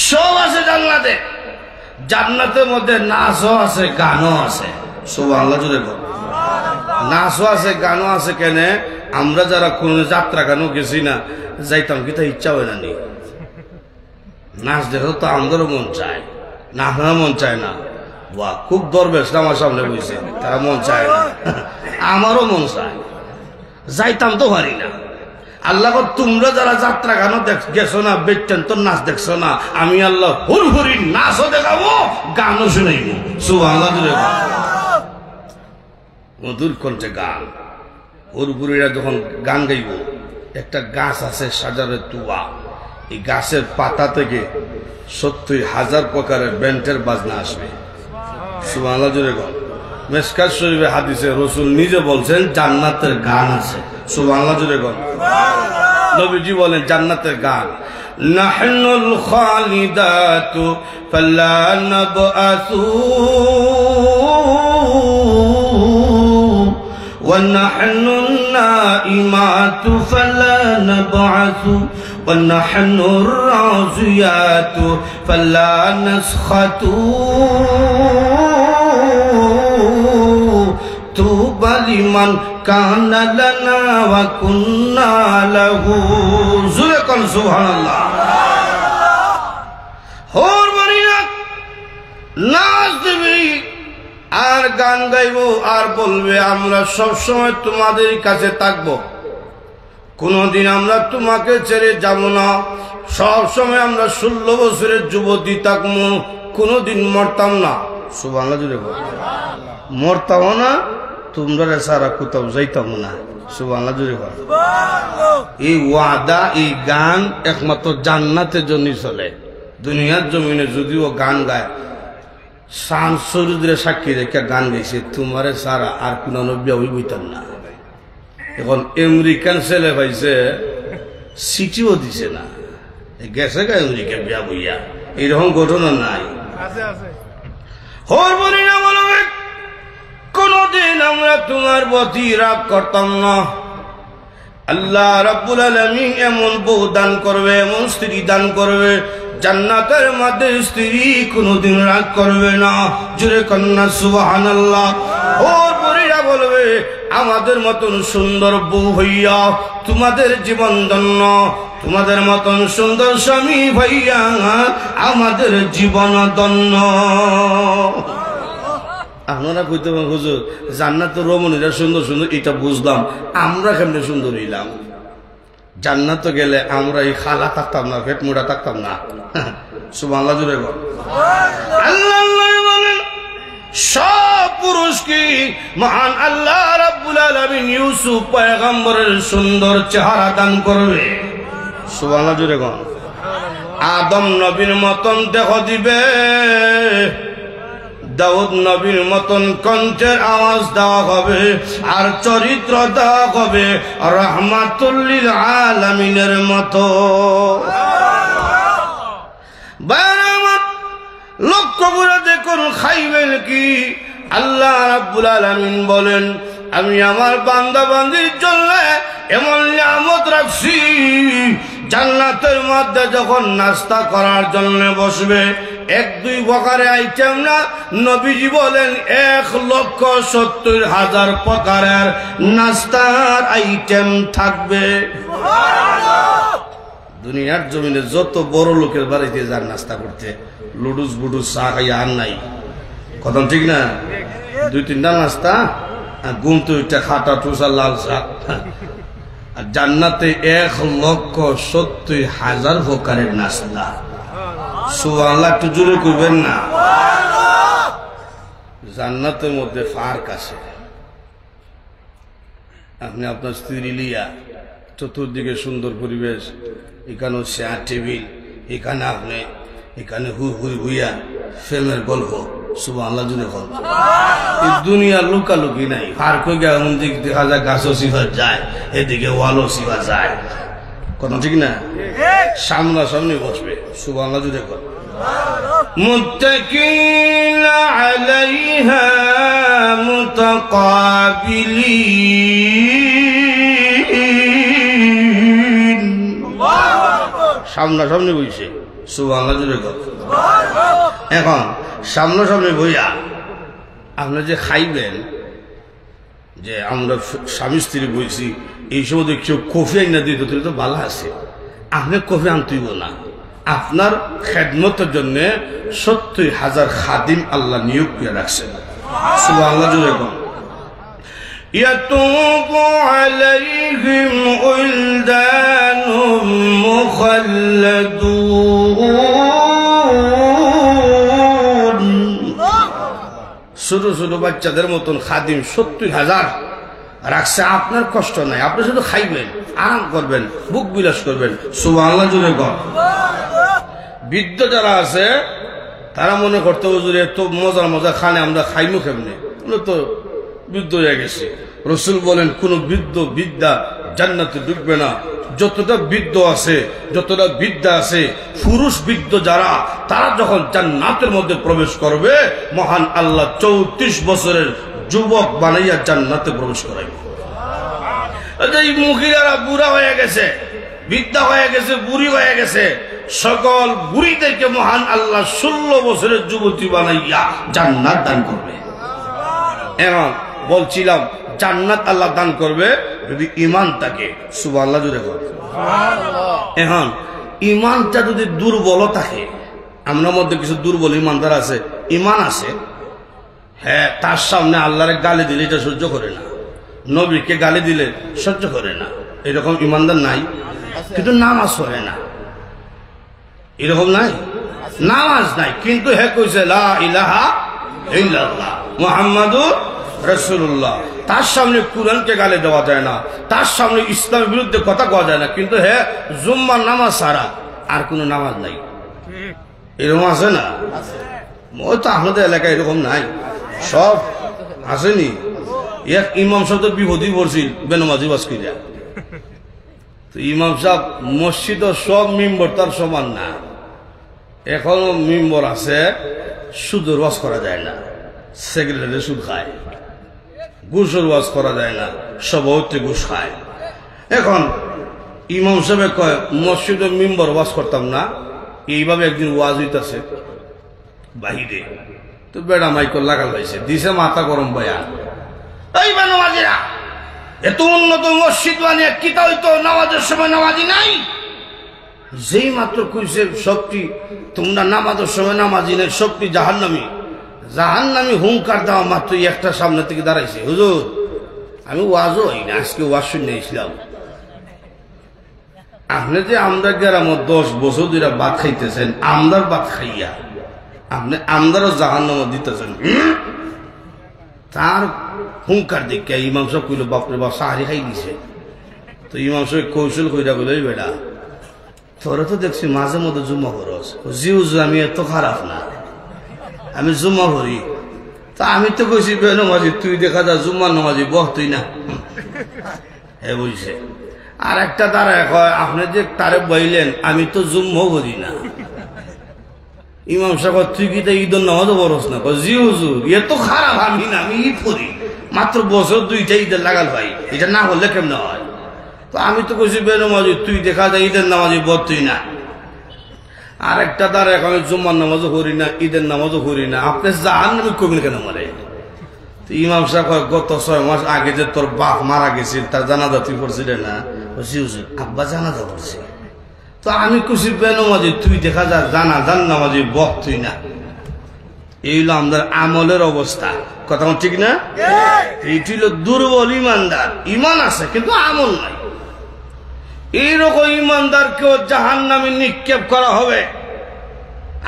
সব আছে জান্নাতে, জান্নাতের মধ্যে নাচও আছে গানও আছে। সুবহানাল্লাহ জোরে কম। নাচও আছে গানও আছে। কেন? আমরা যারা কোন যাত্রা গানও গেছি না, যাইতাম কি তা ইচ্ছা হয় না নি? নাচ দেখো তো আমাদেরও মন চায়, নাচার মন চায় না। বাহ, খুব দরবেশ আমার সামনে বইছে, তারা মন চায় না, আমারও মন চায়, যাইতাম তো পারি না। আল্লাহ তোমরা যারা যাত্রা গানও গেছো না, বেচতেন তো নাচ দেখছো না, আমি আল্লাহ হুরহুরি নাচও দেখাবো গানও শুনাইব। সুবহানাল্লাহ। মধুর কণ্ঠে গান। হুরহুরিরা যখন গান গাইব, একটা গাছ আছে সাজারের তুয়া, এই গাছের পাতা থেকে 70,000 প্রকারের ব্যান্ডের বাজনা আসবে। সুবহানাল্লাহ জোরে গান। মিশকাত শরীফে হাদিসে রাসূল নিজে বলছেন জান্নাতের গান আছে। সুবহানাল্লাহ জোরে গান। নবীজি বলেন জান্নাতের গান, নাহনুল খালিদাতু ফালা নাবআসু ওয়া নাহনুন নাইমাতু ফালা নাবআসু ওয়া নাহনুর রাযিয়াতু ফালা নাসখাতু তুবা লিমান কানা লানা ওয়া কুন্না লাহু। জোরে কোন সুবহানাল্লাহ। হোর বনিয়া নাচ দিবি আর গান গাইবো আর বলবে আমরা সব সময় তোমাদের কাছে থাকবো, কোনদিন আমরা তোমাকে ছেড়ে যাব না, সব সময় আমরা 16 বছরের যুবতী থাকবো, কোনদিন মরতাম না। সুবহানাল্লাহ জোরে বল। মরতাম না, তোমরা সারা কোথাও যাইতাম না। সুবহানাল্লাহ জোরে বল। এই ওয়াদা, এই গান একমাত্র জান্নাতের জন্য চলে। দুনিয়ার জমিনে যদিও গান গায়, শামসুরুদের সাক্ষী রেখে গান গাইছে, তোমারে সারা আর কোন নবী আমি বইতাম না। এখন আমেরিকান ছেলে পাইছে, সিটিও দিছে না, গেছে গা আমেরিকা বিয়া বইয়া, এইরকম ঘটনা নাই। হোর বলি না বলবে কোনদিন আমরা তোমার প্রতি রাগ করতাম না। আল্লাহ রাব্বুল আলামিন এমন বউ দান করবে, এমন স্ত্রী দান করবে, জান্নাতের মধ্যে স্ত্রী কোনদিন রাগ করবে না। জোরে কন্যা সুবহানাল্লাহ। ওর পরীরা বলবে আমাদের মতন সুন্দর বউ হইয়া তোমাদের জীবন ধন্য, তোমাদের মতন সুন্দর স্বামী ভাইয়া আমাদের জীবন ধন্য। আপনারা কইতে পারেন হুজুর জান্নাতের রমণীরা সুন্দর সুন্দর, এটা বুঝলাম, আমরা কেমনে সুন্দর হইলাম? জান্নাত গেলে আমরা এই খালা থাকতাম না, পেট মোড়া থাকতাম না। সুবহানাল্লাহ জোরে বল। আল্লাহ বলেন সব পুরুষ কি মহান আল্লাহ রাব্বুল আলামিন ইউসুফ পয়গম্বরের সুন্দর চেহারা দান করবে। সুবহানাল্লাহ জোরে বল। আদম নবীর মতন দেহ দিবে, দাউদ নবীর মতন কণ্ঠের আওয়াজ দেওয়া হবে, আর চরিত্র দেওয়া হবে রাহমাতুল লিল আলামিনের মতো। লক্ষ্য করে দেখুন খাইবেন কি? আল্লাহ রাব্বুল আলামিন বলেন আমি আমার বান্দা বান্দির জন্য এমন নিয়ামত রাখছি, জান্নাতের মধ্যে যখন নাস্তা করার জন্য বসবে 1-2 প্রকারের আইটেম না, নবীজি বলেন 1,70,000 প্রকারের নাস্তার আইটেম থাকবে। দুনিয়ার জমিনে যত বড় লোকের বাড়িতে যান নাস্তা করতে, লুডুস বুডুস চা খাইয়া আর নাই, কথা ঠিক না? 2-3টা নাস্তা, ঘুমতে উঠে খাটা টুসা লাল চা। আর জান্নাতে 1,70,000 প্রকারের নাস্তা। সুবহানাল্লাহ, একটু জোরে কইবেন না? জান্নাতের মধ্যে ফার্ক আছে। আপনি আপনার স্ত্রী লিয়া, চতুর্দিকে সুন্দর পরিবেশ, এখানেও চেয়ার টেবিল, এখানে আপনি এখানে হুইয়া ফিল্মের গল্প সুবহানাল্লাহ জুড়ে গল্প। এই দুনিয়ার লুকালুকি নাই, পার কই গা এমন দিক দেখা যায় গাছও সিফা যায়, এদিকে ওয়ালও সিফা যায়, কথা ঠিক না? সামনাসামনি বসবে সুবহানাল্লাহ জুড়ে গল্প। মুত্তাকিনা আলাইহা মুতাকাবিলিন, সামনাসামনি বইছে সুবহানাল্লাহ জুড়ে গল্প। এখন সামনাসামনি বইয়া আপনি যে খাইবেন, যে আমরা স্বামী স্ত্রী বইছি, এই সময় কেউ কফি আইনা দিত তো ভালো আছে, আপনি কফি আনতেইব না। আপনার খেদমতের জন্য 70,000 খাদিম আল্লাহ নিয়োগ করে রাখছেন সুবহানাল্লাহ জুড়ে গল্প। يطوف عليهم ولدان مخلدون, ছোট ছোট বাচ্চাদের মতন খাদিম 70,000 রাখছে। আপনার কষ্ট নাই, আপনি শুধু খাইবেন, আরাম করবেন, বুক বিলাস করবেন সুবহানাল্লাহ জুড়ে গল্প। বৃদ্ধ যারা আছে তারা মনে করতে হুজুর এত মজার মজা খানে আমরা খাইমু কেমনে, তো বৃদ্ধ হয়ে গেছে। রসুল বলেন কোন বৃদ্ধ বিদ্যা জান্নাতে ঢুকবে না। যতটা বৃদ্ধ আছে, যতটা বিদ্যা আছে, পুরুষ বৃদ্ধ যারা, তারা যখন জান্নাতের মধ্যে প্রবেশ করবে, মহান আল্লাহ 34 বছরের যুবক বানাইয়া জান্নাতে প্রবেশ করাইবে। এই মহিলারা বুড়া হয়ে গেছে, বিদ্যা হয়ে গেছে, বুড়ি হয়ে গেছে, সকল বুড়িদেরকে মহান আল্লাহ 16 বছরের যুবতী বানাইয়া জান্নাত দান করবে। এখন বলছিলাম জান্নাত আল্লাহ দান করবে যদি ইমান থাকে সুবহানাল্লাহ জুড়ে বল। এখন ইমানটা যদি দুর্বল থাকে, আমরা মধ্যে কিছু দুর্বল ইমানদার আছে, ইমান আছে, হ্যাঁ, তার সামনে আল্লাহরে গালি দিলে এটা সহ্য করে না, নবীকে গালি দিলে সহ্য করে না, এরকম ইমানদার নাই। কিন্তু নামাজ পড়ে না, এরকম নাই, নামাজ নাই, কিন্তু হে কইছে লা ইলাহা ইল্লাল্লাহ মুহাম্মাদুর রাসূলুল্লাহ। তার সামনে কুরআনকে গালি দেওয়া যায় না, তার সামনে ইসলামের বিরুদ্ধে কথা কওয়া যায় না, কিন্তু হে জুম্মার নামাজ ছাড়া আর কোনো নামাজ নাই। এরকম আছে না? ওই তো আমাদের এলাকায় এরকম নাই, সব আসেনি। এক ইমাম সাহেব তো বিপদই পড়ছিল বেনমাজি বাস কইরা। তো ইমাম সাহেব মসজিদ সব মেম্বর তার সমান না, এখনো মেম্বর আছে সুদের ওয়াজ করা যায় না, সেক্রেটারি সুদ খায়, ঘুষের ওয়াজ করা যায় না, সভাপতি ঘুষ খায়। এখন ইমাম সাহেব কয় মসজিদের মেম্বর ওয়াজ করতাম না, এইভাবে একদিন ওয়াজ হইতেছে বাহিরে, তো বেড়া মাইকল লাগাল পাইছে, দিছে মাথা গরম বয়া, এই বেনমাজিরা এত উন্নত মসজিদ বানিয়ে কিতা হইতো, নামাজের সময় নামাজি নাই। যেই মাত্র কইছে সবটি তোমরা নামাজের সময় নামাজি নাই, সবটি জাহান্নামী, জাহান্নামী হুঙ্কার দেওয়া মাত্র একটা সামনে থেকে দাঁড়াইছে, হুজুর আমি ওয়াজও হই না, আজকে ওয়াজ শুনে ইসলাম। আপনি যে আমরা গ্রামে 10 বছর ধরে ভাত খাইতেছেন, আমদার ভাত খাইয়া আপনি আমদারও জাহান্নামে দিতেছেন, তার হুঙ্কার দেখে ইমাম সাহেব কইল বাপরে বাপ সাহারি খাই দিছে। তো ইমাম সাহেব কৌশল কইরা বলে বেটা তোরা তো দেখছি মাঝে মধ্যে জুম্মা করস, জি হুজুর আমি এত খারাপ না, আমি জুম্মা করি। তা আমি তো কইছি বেনমাজি তুই দেখা যা জুম্মা নামাজি বহ তুই না, হে বলছে। আর একটা দাঁড়ায় কয় আপনি যে তারে বইলেন আমি তো জুম্মা করি না। ইমাম সাহেব তুই কি তা ঈদের নামাজও বরস না? জি হুজুর এত খারাপ আমি না, আমি ঈদ করি, মাত্র বছর 2টা ঈদের লাগাল ভাই, এটা না হলে কেমন হয়? তো আমি তো কইছি বেনমাজি তুই দেখা যায় ঈদের নামাজি বদ তুই না। আর একটা দ্বারা এখন জুম্মার নামাজও করি না, ঈদের নামাজও করি না, আপনি জাহান্নামে কবিন কেন মারে? তো ইমাম সাহেব গত 6 মাস আগে যে তোর বাপ মারা গেছিল তার জানাজা তুই পড়ছিলে না? জি হুজুর আব্বা জানাজা পড়ছে। তো আমি কইছি বেনমাজি তুই দেখা যা জানাজার নামাজি বদ তুই না। এই হলো আমাদের আমলের অবস্থা, কথা ঠিক না? এইটি হলো দুর্বল ইমানদার, ইমান আছে কিন্তু আমল নাই। এইরকম ইমানদারকেও জাহান্নামে নিক্ষেপ করা হবে।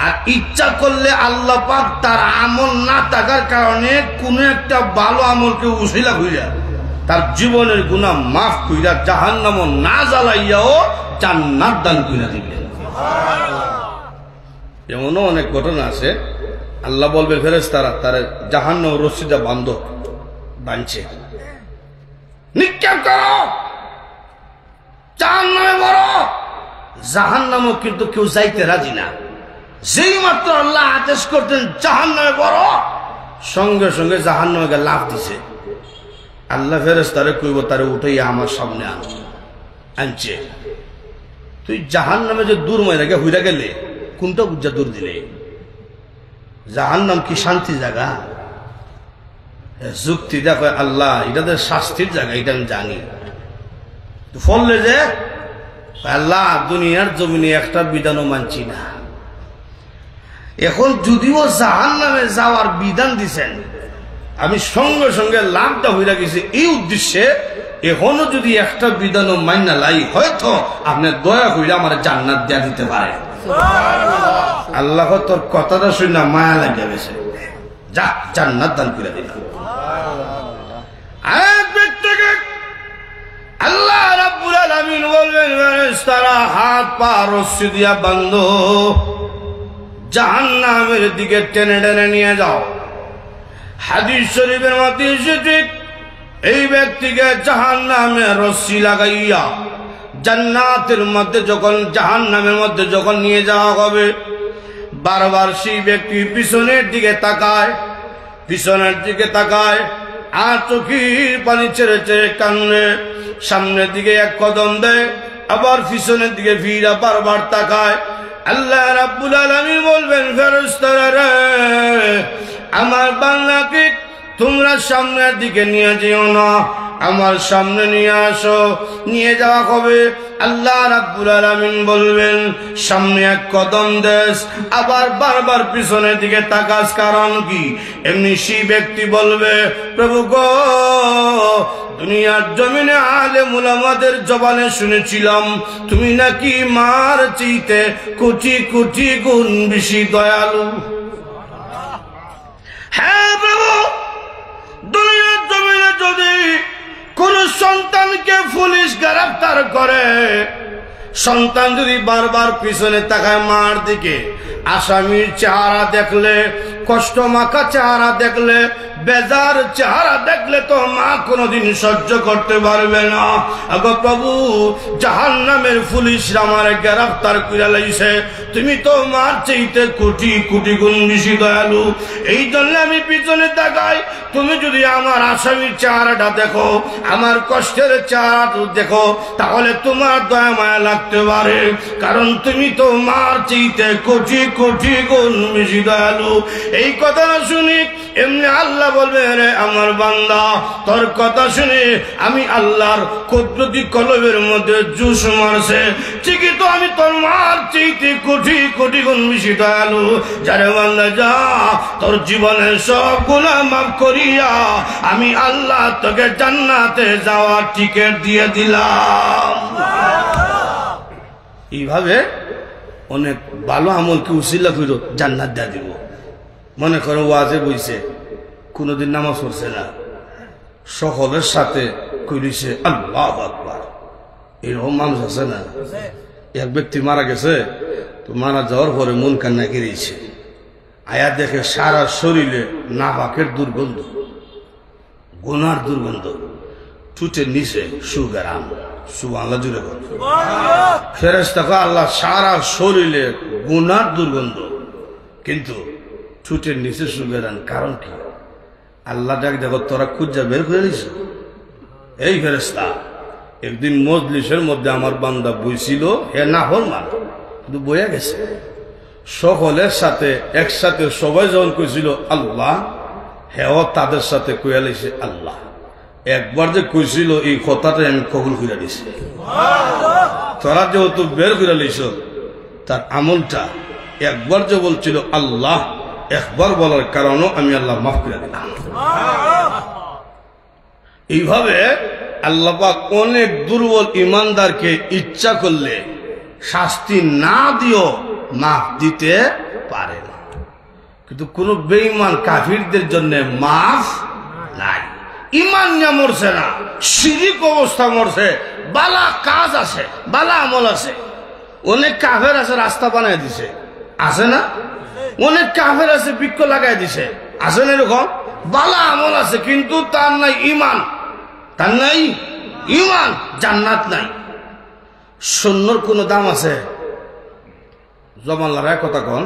আর ইচ্ছা করলে আল্লাহ পাক তার আমল না থাকার কারণে কোন একটা ভালো আমলকে উশিলা কইরা তার জীবনের গুনাহ মাফ কইরা জাহান্নাম না জ্বালাইয়াও জান্নাত দান কইরা দিবেন। এমনও অনেক ঘটনা আছে, আল্লাহ বলবে ফেরেশতারা তারা জাহান্নাম রশিদা বাঁধছে, নিক্ষেপ করো জাহান্নামে বড়। জাহান্নামও কিন্তু কেউ যাইতে রাজি না। যেই মাত্র আল্লাহ আদেশ করতেন জাহান্নামে বড়, সঙ্গে সঙ্গে জাহান্নামে লাফ দিছে। আল্লাহ ফেরেশতারে কইব তারে উঠাইয়া আমার সামনে আনছে। তুই জাহান্নামে যে দূর মাইরা গে হইরা গেলে কোনটা বুঝা দূর দিলে? জাহান্নাম কি শান্তি জায়গা? যুক্তি দেখো, আল্লাহ এটা তো শাস্তির জায়গা, এটা আমি জানি। ফললে যে আল্লাহ দুনিয়ার জমিনে একটা বিধানও মানছি না। এখন যদিও জাহান্নামে যাওয়ার বিধান দিছেন, আমি সঙ্গে সঙ্গে লাভটা হইয়া গেছি এই উদ্দেশ্যে, এখনো যদি একটা বিধানও মাইনা লাই হয়তো আপনার দয়া হইলে আমার জান্নাত দেয়া দিতে পারে। আল্লাহ তোর কথাটা শুনে মায়া লাগিয়া গেছে, যা জান্নাত দান করে দিলাম। আল্লাহ রাব্বুল আলামিন বলবেন ফেরেশতারা হাত পা রশি দিয়া বাঁধো, জাহান্নামের দিকে টেনে টেনে নিয়ে যাও। হাদিস শরীফের মধ্যে এসেছে এই ব্যক্তিকে জাহান্নামে রশি লাগাইয়া জান্নাতের মধ্যে যখন জাহান্নামের মধ্যে যখন নিয়ে যাওয়া হবে, বারবার সেই ব্যক্তি পিছনের দিকে তাকায় আর চোখের পানি ছেড়ে ছেড়ে কান্দে। সামনের দিকে এক কদম দেয়, আবার পিছনের দিকে ফিরা বারবার তাকায়। আল্লাহ রাব্বুল আলামিন বলবেন ফেরেশতারা রে, আমার বান্দাকে তোমরা সামনের দিকে নিয়ে যেও না, আমার সামনে নিয়ে আসো। নিয়ে যাওয়া হবে। আল্লাহ রাব্বুল আলামিন বলবেন সামনে এক কদম দেস, আবার বারবার পিছনের দিকে তাকাস, কারণ কি? এমনি সেই ব্যক্তি বলবে, প্রভু গো, দুনিয়ার জমিনে আলেম উলামাদের জবানে শুনেছিলাম তুমি নাকি মার চাইতে কোটি কোটি গুণ বেশি দয়ালু। হ্যাঁ প্রভু, দুনিয়ার জমিনে যদি কোন সন্তানকে পুলিশ গ্রেফতার করে, সন্তান যদি বারবার পিছনে তাকায় মার দিকে, আসামির চেহারা দেখলে, কষ্ট মাখা চেহারা দেখলে, বেজার চেহারা দেখলে তো মা কোনদিন সহ্য করতে পারবে না। আগো প্রভু, জাহান্নামের পুলিশরা আমারে গ্রেফতার করে লাইছে, তুমি তো মার চাইতে কোটি কোটি গুণ বেশি দয়ালু। এই জন্য আমি পিছনে তাকাই। তুমি যদি আমার আসামির চেহারাটা দেখো, আমার কষ্টের চেহারাটা দেখো, তাহলে তোমার দয়া মায়া লাগতে পারে, কারণ তুমি তো মার চাইতে কোটি কোটি গুণ বেশি দয়ালু। এই কথা শুনি এমনি আল্লাহ বলবে, রে আমার বান্দা, তোর কথা শুনে আমি আল্লাহর কুদরতি কলবের মধ্যে জুস মারছে। ঠিকই তো, আমি তোর মার চাইতে কোটি কোটি গুণ বেশি দয়ালু। যারে বান্দা যা, তোর জীবনের সব গুনাহ মাফ করিয়া আমি আল্লাহ তোকে জান্নাতে যাওয়ার টিকিট দিয়ে দিলাম। এইভাবে অনেক ভালো আমলকে উসিলা কইরো জান্নাত দিয়ে দিব। মনে করো ওয়াজে বইছে, কোনদিন নামাজ পড়ছে না, সকলের সাথে কইছে আল্লাহু আকবার, এরকম মানুষ আছে না? এক ব্যক্তি মারা গেছে, তো মারা যাওয়ার পরে মন কান্না কেড়েছে, আয়া দেখে সারা শরীরে নাপাকের দুর্গন্ধ, গুনার দুর্গন্ধ, টুটের নিচে সুগারাম। সুবহানাল্লাহ জুড়ে বল। ফেরেশতা কয় আল্লাহ সারা শরীরে গুনার দুর্গন্ধ, কিন্তু টুটের নিচে সুগারাম, কারণ কি? আল্লাহ ডাক দেখো, তোরা খুঁজা বের করে দিস। এই ফেরেশতা, একদিন মজলিসের মধ্যে আমার বান্দা বইছিল, হে না হল মান, কিন্তু বইয়া গেছে। সকলের সাথে একসাথে সবাই যখন কইছিল আল্লাহ, হেও তাদের সাথে কইয়া লাইছে আল্লাহ। একবার যে কইছিল এই কথাটা আমি কবুল করে দিছি। তোরা যেহেতু বের করে লাইছ, তার আমলটা একবার যে বলছিল আল্লাহ, একবার বলার কারণও আমি আল্লাহ মাফ করে দিলাম। এইভাবে আল্লাহ পাক অনেক দুর্বল ইমানদারকে ইচ্ছা করলে শাস্তি না দিও মাফ দিতে পারে না, কিন্তু কোন বেঈমান কাফিরদের জন্য মাফ নাই। ইমান নিয়ে মরছে না, শিরিক অবস্থা মরছে, বালা কাজ আছে, বালা আমল আছে। অনেক কাফের আছে রাস্তা বানাই দিছে, আছে না? অনেক কাফের আছে বৃক্ষ লাগাই দিছে, আছে না এরকম? বালা আমল আছে কিন্তু তার নাই ইমান, তার নাই ইমান, জান্নাত নাই। শূন্যর কোনো দাম আছে? জমাল্লার এক কথা কন,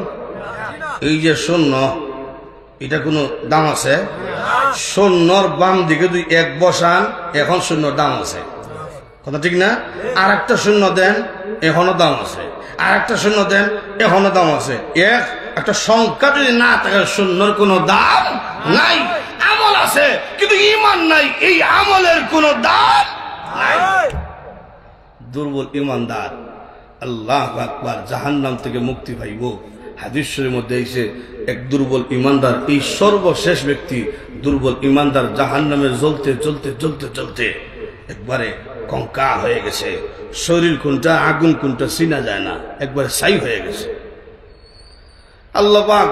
এই যে শূন্য এটা কোনো দাম আছে? শূন্যর বাম দিকে দুই এক বসান, এখন শূন্যর দাম আছে, কথা ঠিক না? আর একটা শূন্য দেন, এখনো দাম আছে, আর একটা শূন্য দেন, এখনো দাম আছে। একটা সংখ্যা যদি না থাকে শূন্যর কোনো দাম নাই। আমল আছে কিন্তু ইমান নাই, এই আমলের কোনো দাম নাই। দুর্বল ইমানদার আল্লাহু আকবার জাহান্নাম থেকে মুক্তি পাইব। হাদিস শরীফের মধ্যে এসে এক দুর্বল ইমানদার, এই সর্বশেষ ব্যক্তি দুর্বল ইমানদার জাহান্নামে জ্বলতে জ্বলতে জ্বলতে জ্বলতে একবারে কঙ্কাল হয়ে গেছে। শরীর কোনটা আগুন কোনটা চিনা যায় না, একবারে ছাই হয়ে গেছে। আল্লাহ পাক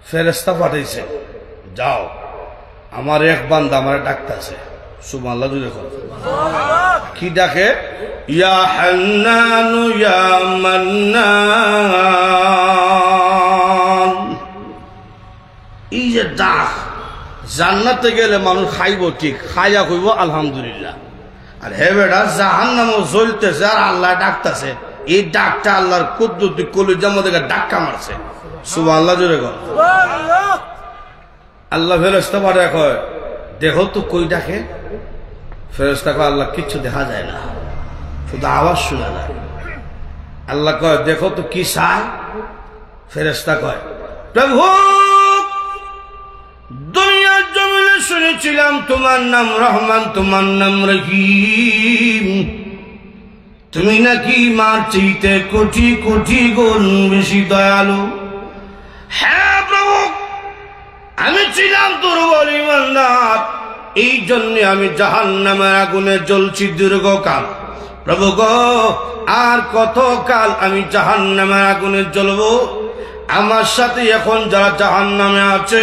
ফেরেশতা পাঠাইছে, যাও আমার এক বান্দা আমার ডাকতেছে। সুবহানাল্লাহ জুড়ে কর। কি ডাকে? ইয়া হান্নানু ইয়া মান্নান। এই যে ডাক, জান্নাতে গেলে মানুষ খাইব ঠিক, খাইয়া কইব আলহামদুলিল্লাহ। আর হে বেটা জাহান্নামও জ্বলতেছে আর আল্লাহ ডাকতেছে, এই ডাকটা আল্লাহর কুদরতি কলিজার মধ্যে ডাক্কা মারছে। সুবহানাল্লাহ জোরে কর। আল্লাহ ফেরেশতা পাঠায় কয়, দেখো তো কই ডাকে? ফেরেশতা কয়, আল্লাহ কিচ্ছু দেখা যায় না, শুধু আওয়াজ শোনা যায়। আল্লাহ কয়, দেখো তো কি চায়? ফেরেশতা কয়, প্রভু দুনিয়ার জমিনে শুনেছিলাম তোমার নাম রহমান, তোমার নাম রহিম, তুমি নাকি মার চাইতে কোটি কোটি গুণ বেশি দয়ালু। হ্যাঁ প্রভু, আমি ছিলাম দুর্বল ইমানদার, এই জন্য আমি জাহান্নামের আগুনে জ্বলছি দীর্ঘকাল। প্রভু গো, আর কতকাল আমি জাহান্নামের আগুনে জ্বলবো? আমার সাথে এখন যারা জাহান্নামে আছে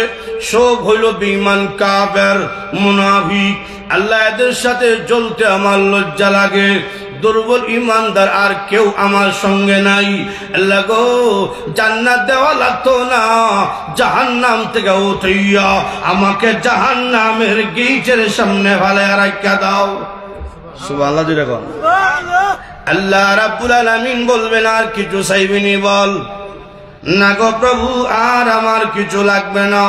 সব হইল বেঈমান, কাফের, মুনাফিক। আল্লাহ এদের সাথে জ্বলতে আমার লজ্জা লাগে। দুর্বল ইমানদার আর কেউ আমার সঙ্গে নাই। আল্লাহ গো, জান্নাত দেওয়া লাগতো না, জাহান্নাম থেকে উঠাইয়া আমাকে জাহান্নামের গেটের সামনে ফেলে রাখা দাও। সুবহানাল্লাহ জোরে বল। আল্লাহ রাব্বুল আলামিন বলবেন, আর কিছু চাইবিনি? বল না গো প্রভু, আর আমার কিছু লাগবে না,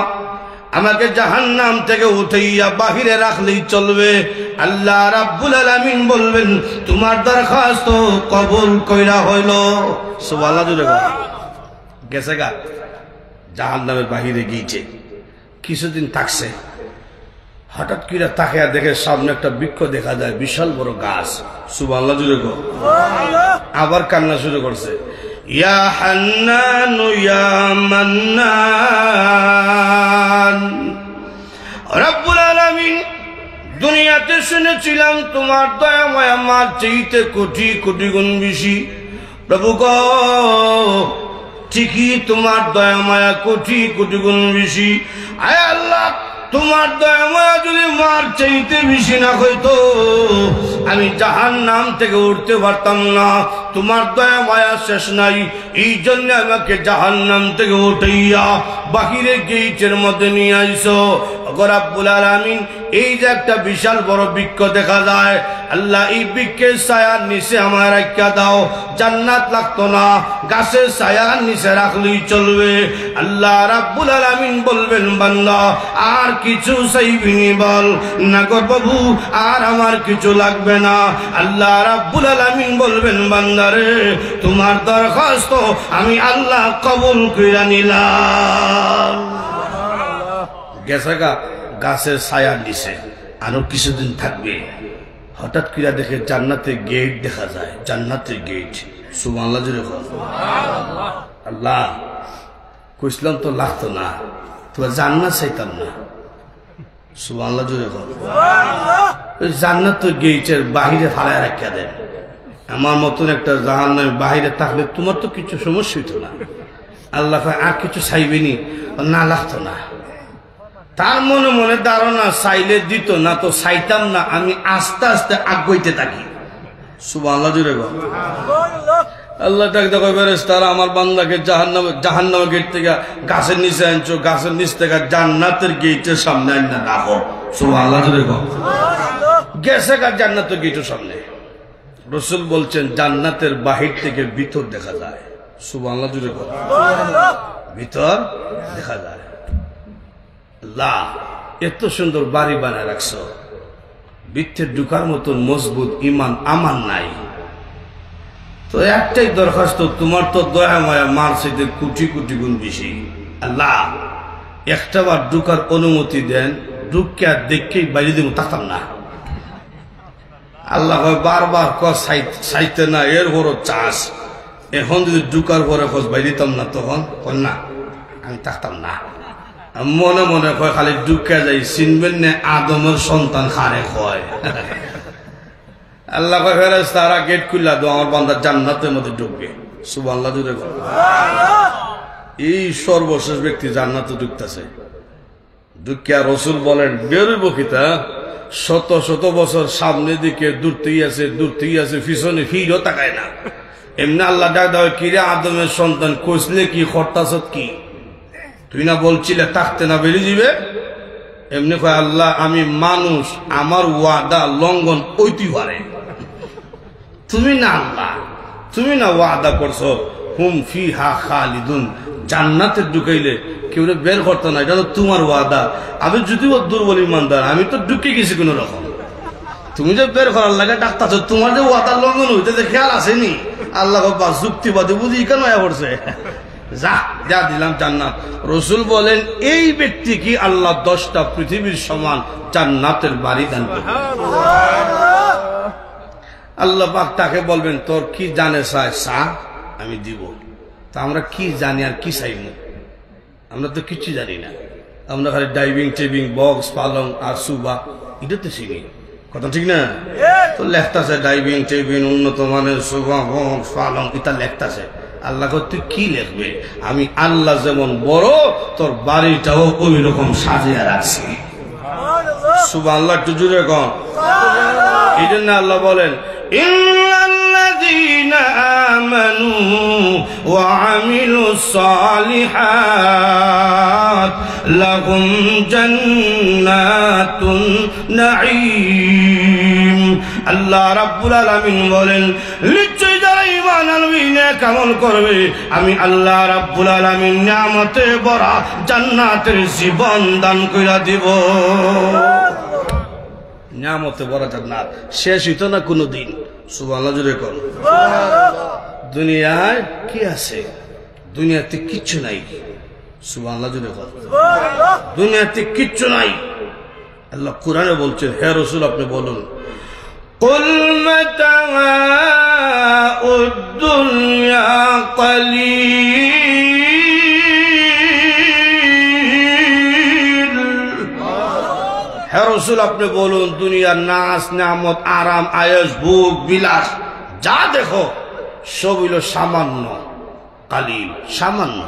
আমাকে জাহান্নাম থেকে উঠাইয়া বাহিরে রাখলেই চলবে। আল্লাহ রাব্বুল আলামিন বলবেন, তোমার দরখাস্ত কবুল কইরা হইল। সুবহানাল্লাহ জোরে বল। গেছে গা, জাহান্নামের বাহিরে গিয়েছে, কিছুদিন থাকছে। হঠাৎ করে তাকিয়া দেখে সামনে একটা বৃক্ষ দেখা যায়, বিশাল বড় গাছ। সুবহানাল্লাহ জোরে বল। আবার কান্না শুরু করছে, ইয়া হান্নানু ইয়া মান্নান। রব্বুল আলামিন, দুনিয়াতে শুনেছিলাম তোমার দয়া মায়া মার চাইতে কোটি কোটি গুণ বেশি। প্রভু গো, ঠিকই তোমার দয়া মায়া কোটি কোটি গুণ বেশি। আয় আল্লাহ, তোমার দয়া মায়া যদি মার চাইতে বেশি না হইতো আমি জাহান্নাম থেকে উঠতে পারতাম না। তোমার দয়া মায়া শেষ নাই, এই জন্য আমাকে জাহান্নাম থেকে উঠাইয়া বাহিরে গেটের মধ্যে নিয়ে আইছো। রব্বুল আলামিন, এই যে একটা বিশাল বড় বৃক্ষ দেখা যায়, আল্লাহ এই বৃক্ষের ছায়ার নিচে আমার রাখা দাও। জান্নাত লাগতো না, গাছের ছায়ার নিচে রাখলেই চলবে। আল্লাহ রাব্বুল আলামিন বলবেন, বান্দা আর কিছু চাইবিনি? বল না গো প্রভু, আর আমার কিছু লাগবে না। আল্লাহ রাব্বুল আলামিন বলবেন, বান্দারে তোমার দরখাস্ত আমি আল্লাহ কবুল কইরা নিলাম। গেছে গা, গাছের ছায়ার নিচে আরো কিছুদিন থাকবে। হঠাৎ করে দেখে জান্নাতের গেট দেখা যায়, জান্নাতের গেট। সুবহানাল্লাহ জোরে বল। আল্লাহ কইছিলাম তো লাগতো না, তোরা জান্নাত চাইতাম না। সুবহানাল্লাহ জোরে বল। জান্নাতের গেটের বাহিরে ফালায় রাখিয়া দেন। আমার মতন একটা জাহান্নামের বাহিরে থাকলে তোমার তো কিছু সমস্যা হইতো না। আল্লাহ আর কিছু চাইবেনি? না, লাগতো না। তার মনে মনে ধারণা, চাইলে দিত না তো চাইতাম না, আমি আস্তে আস্তে আগাইতে থাকি। সুবহানাল্লাহ জোরে বল। আল্লাহ ডাক দেখো ফেরেশতারা আমার বান্দাকে জাহান্নামের গেট থেকে গাছের নিচে আনছো, গাছের নিচ থেকে জান্নাতের গেটের সামনে আননা রাখো। সুবহানাল্লাহ জোরে কও। গেছে গা জান্নাতের গেটের সামনে। রাসূল বলছেন জান্নাতের বাহির থেকে ভিতর দেখা যায়। সুবহানাল্লাহ জোরে কও। ভিতর দেখা যায়। আল্লাহ এত সুন্দর বাড়ি বানায় রাখছো, ভিতরে ঢুকার মতন মজবুত ঈমান আমার নাই। তো একটাই দরখাস্ত, তোমার তো দয়া মায়া মার সাথে কোটি কোটি গুণ বেশি। আল্লাহ একটা বার ঢুকার অনুমতি দেন, ঢুকে আর দেখেই বাইরে দিব, থাকতাম না। আল্লাহ বারবার চাইতে না, এর বড় চাষ। এখন যদি ঢুকার পরে খোঁজ বাইরে দিতাম না, তখন না আমি থাকতাম না। মনে মনে কয় খালি ঢুকে যাই, চিনবেন না আদমের সন্তান খারে কয়। আল্লাহ কয় ফেরেশতারা গেট খুলে দাও, আমার বান্দা জান্নাতের মধ্যে ঢুকবে। সুবহানাল্লাহ জোরে বল। এই সর্বশেষ ব্যক্তি জান্নাতে ঢুকতেছে। ঢুকিয়া রাসূল বলেন বেরোইব কিতা, শত শত বছর সামনে দিকে দূরতেই আছে, পিছনে ফিরেও তাকায় না। এমনি আল্লাহ ডাক দাও, কিরে আদমের সন্তান কইসলে কি খরতাছত কি, তুই না বলছিলে থাকতে না বেরিয়ে যাবে। এমনি কয় আল্লাহ আমি মানুষ, আমার ওয়াদা লঙ্ঘন হইতে পারে। তুমি না আল্লাহ, তুমি না ওয়াদা করছো হুম ফিহা খালিদুন, জান্নাতে ঢুকাইলে কেউ বের করতো না, এটা তো তোমার ওয়াদা। আমি যদিও দুর্বল ইমানদার, আমি তো ঢুকে গেছি কোন রকম। তুমি যে বের করার লাগে ডাক্তার, তোমার যে ওয়াদা লঙ্ঘন হইতে খেয়াল আসেনি। আল্লাহ যুক্তিবাদী বুঝি কেন পড়ছে, যা দিলাম জান্নাত। রাসূল বলেন এই ব্যক্তি কি আল্লাহ 10টা পৃথিবীর সমান জান্নাতের বাড়ি দান করবে। আল্লাহ পাক তাকে বলবেন তোর কি জানে চাই চা আমি দিব। তা আমরা কি জানি আর কি চাইব? আমরা তো কিছু জানি না। আমরা খালি ডাইভিং টেবিং বক্স পালং আর সুবা এটা তো শিখি, কথা ঠিক না? তো লেখতাছে ডাইভিং টেবিং উন্নত মানের সুবা বক্স পালং এটা লেখতাছে। আল্লাহ তুই কি লিখবে? আমি আল্লাহ যেমন বড় তোর বাড়িটাও ওই রকম সাজিয়ে রাখছি। সুবহানাল্লাহ একটু জোরে কন। এই জন্য আল্লাহ বলেন ইন্নাল্লাযীনা আমানু ওয়া আমিলুস সালিহাত লাহুম জান্নাতুন নাঈম। আল্লাহ রাব্বুল আলামিন বলেন নিশ্চয়ই যারা ঈমান আনবে নেক আমল করবে, আমি আল্লাহ রাব্বুল আলামিন নিয়ামতে ভরা জান্নাতের জীবন দান কইরা দিব। নিয়ামতে ভরা জান্নাত শেষ হইতো না কোনদিন। সুবহানাল্লাহ জোরে কর। দুনিয়ায় কি আছে? দুনিয়াতে কিচ্ছু নাই। সুবহানাল্লাহ জোরে কর। দুনিয়াতে কিচ্ছু নাই। আল্লাহ কোরআনে বলছেন হে রাসূল আপনি বলুন কুল মাতাউদ দুনিয়া কলিল। হে রাসূল আপনি বলুন দুনিয়ার নাচ নিয়ামত আরাম আয়েশ ভোগ বিলাস যা দেখো সব হইল সামান্য, কালিল সামান্য।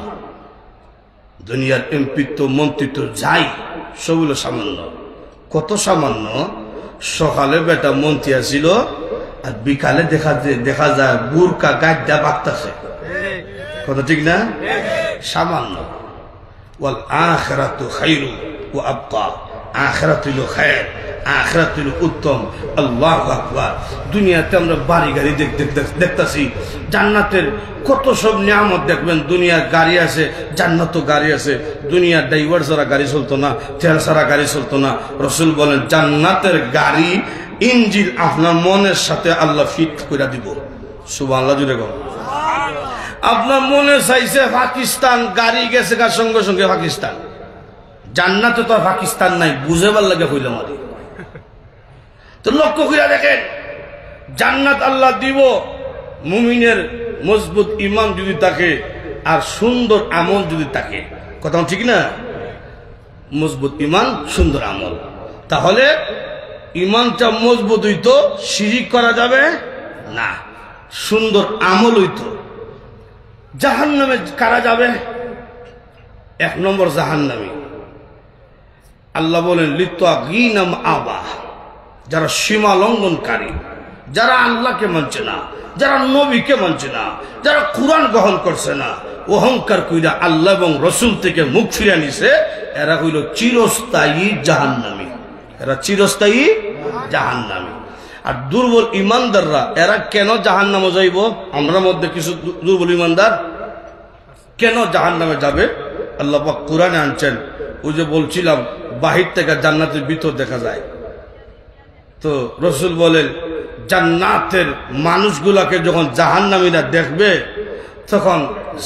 দুনিয়ার এমপিত্ব মন্ত্রিত্ব যাই সব হইল সামান্য। কত সামান্য? সকালে বেটা মন্ত্রী আসিল আর বিকালে দেখা যায় বুরকা গাড্ডা বাগতাছে, কথা ঠিক না? সামান্য। ওয়াল আখিরাতু খায়রু ওয়া আবকা। আখিরাত হইল খায়ের, আখিরাত হইল উত্তম। আল্লাহু আকবার। দুনিয়াতে আমরা বাড়ি গাড়ি দেখতেছি, জান্নাতের কত সব নিয়ামত দেখবেন। দুনিয়ার গাড়ি আছে, জান্নাতও গাড়ি আছে। দুনিয়ার ড্রাইভার ছাড়া গাড়ি চলতো না, তেল ছাড়া গাড়ি চলতো না। রাসূল বলেন জান্নাতের গাড়ি ইঞ্জিন আপনার মনের সাথে আল্লাহ ফিট করে দিব। সুবহানাল্লাহ জুড়ে গো। আপনার মনে চাইছে পাকিস্তান, গাড়ি গেছে গার সঙ্গে সঙ্গে পাকিস্তান। জান্নাতে তো পাকিস্তান নাই, বুঝেবার লাগে হইলাম আর। তো লক্ষ্য করে দেখেন জান্নাত আল্লাহ দিব মুমিনের মজবুত ইমান যদি থাকে আর সুন্দর আমল যদি থাকে, কথা ঠিক না? মজবুত ইমান সুন্দর আমল, তাহলে ইমানটা মজবুত হইতো, শিরিক করা যাবে না, সুন্দর আমল হইতো। জাহান্নামে কারা যাবে? 1 নম্বর জাহান্নামী। আল্লাহ বলেন লিত্তাগিনাম আবা, যারা সীমা লঙ্ঘনকারী, যারা আল্লাহকে মানছে না, যারা নবীকে মানছে না, যারা কুরআন গ্রহণ করছে না, অহংকার কইরা আল্লাহ এবং রসুল থেকে মুখ ফিরে নিছে, এরা হইল চিরস্থায়ী জাহান্নামী। এরা চিরস্থায়ী জাহান্নামী। আর দুর্বল ইমানদাররা এরা কেন জাহান্নামে যাইব? আমরা মধ্যে কিছু দুর্বল ইমানদার কেন জাহান্নামে যাবে আল্লাহ পাক কুরআনে আনছেন। ওই যে বলছিলাম বাহির থেকে জান্নাতের ভিতর দেখা যায়, তো রসুল বলেন জান্নাতের মানুষগুলাকে যখন জাহান্নামীরা দেখবে তখন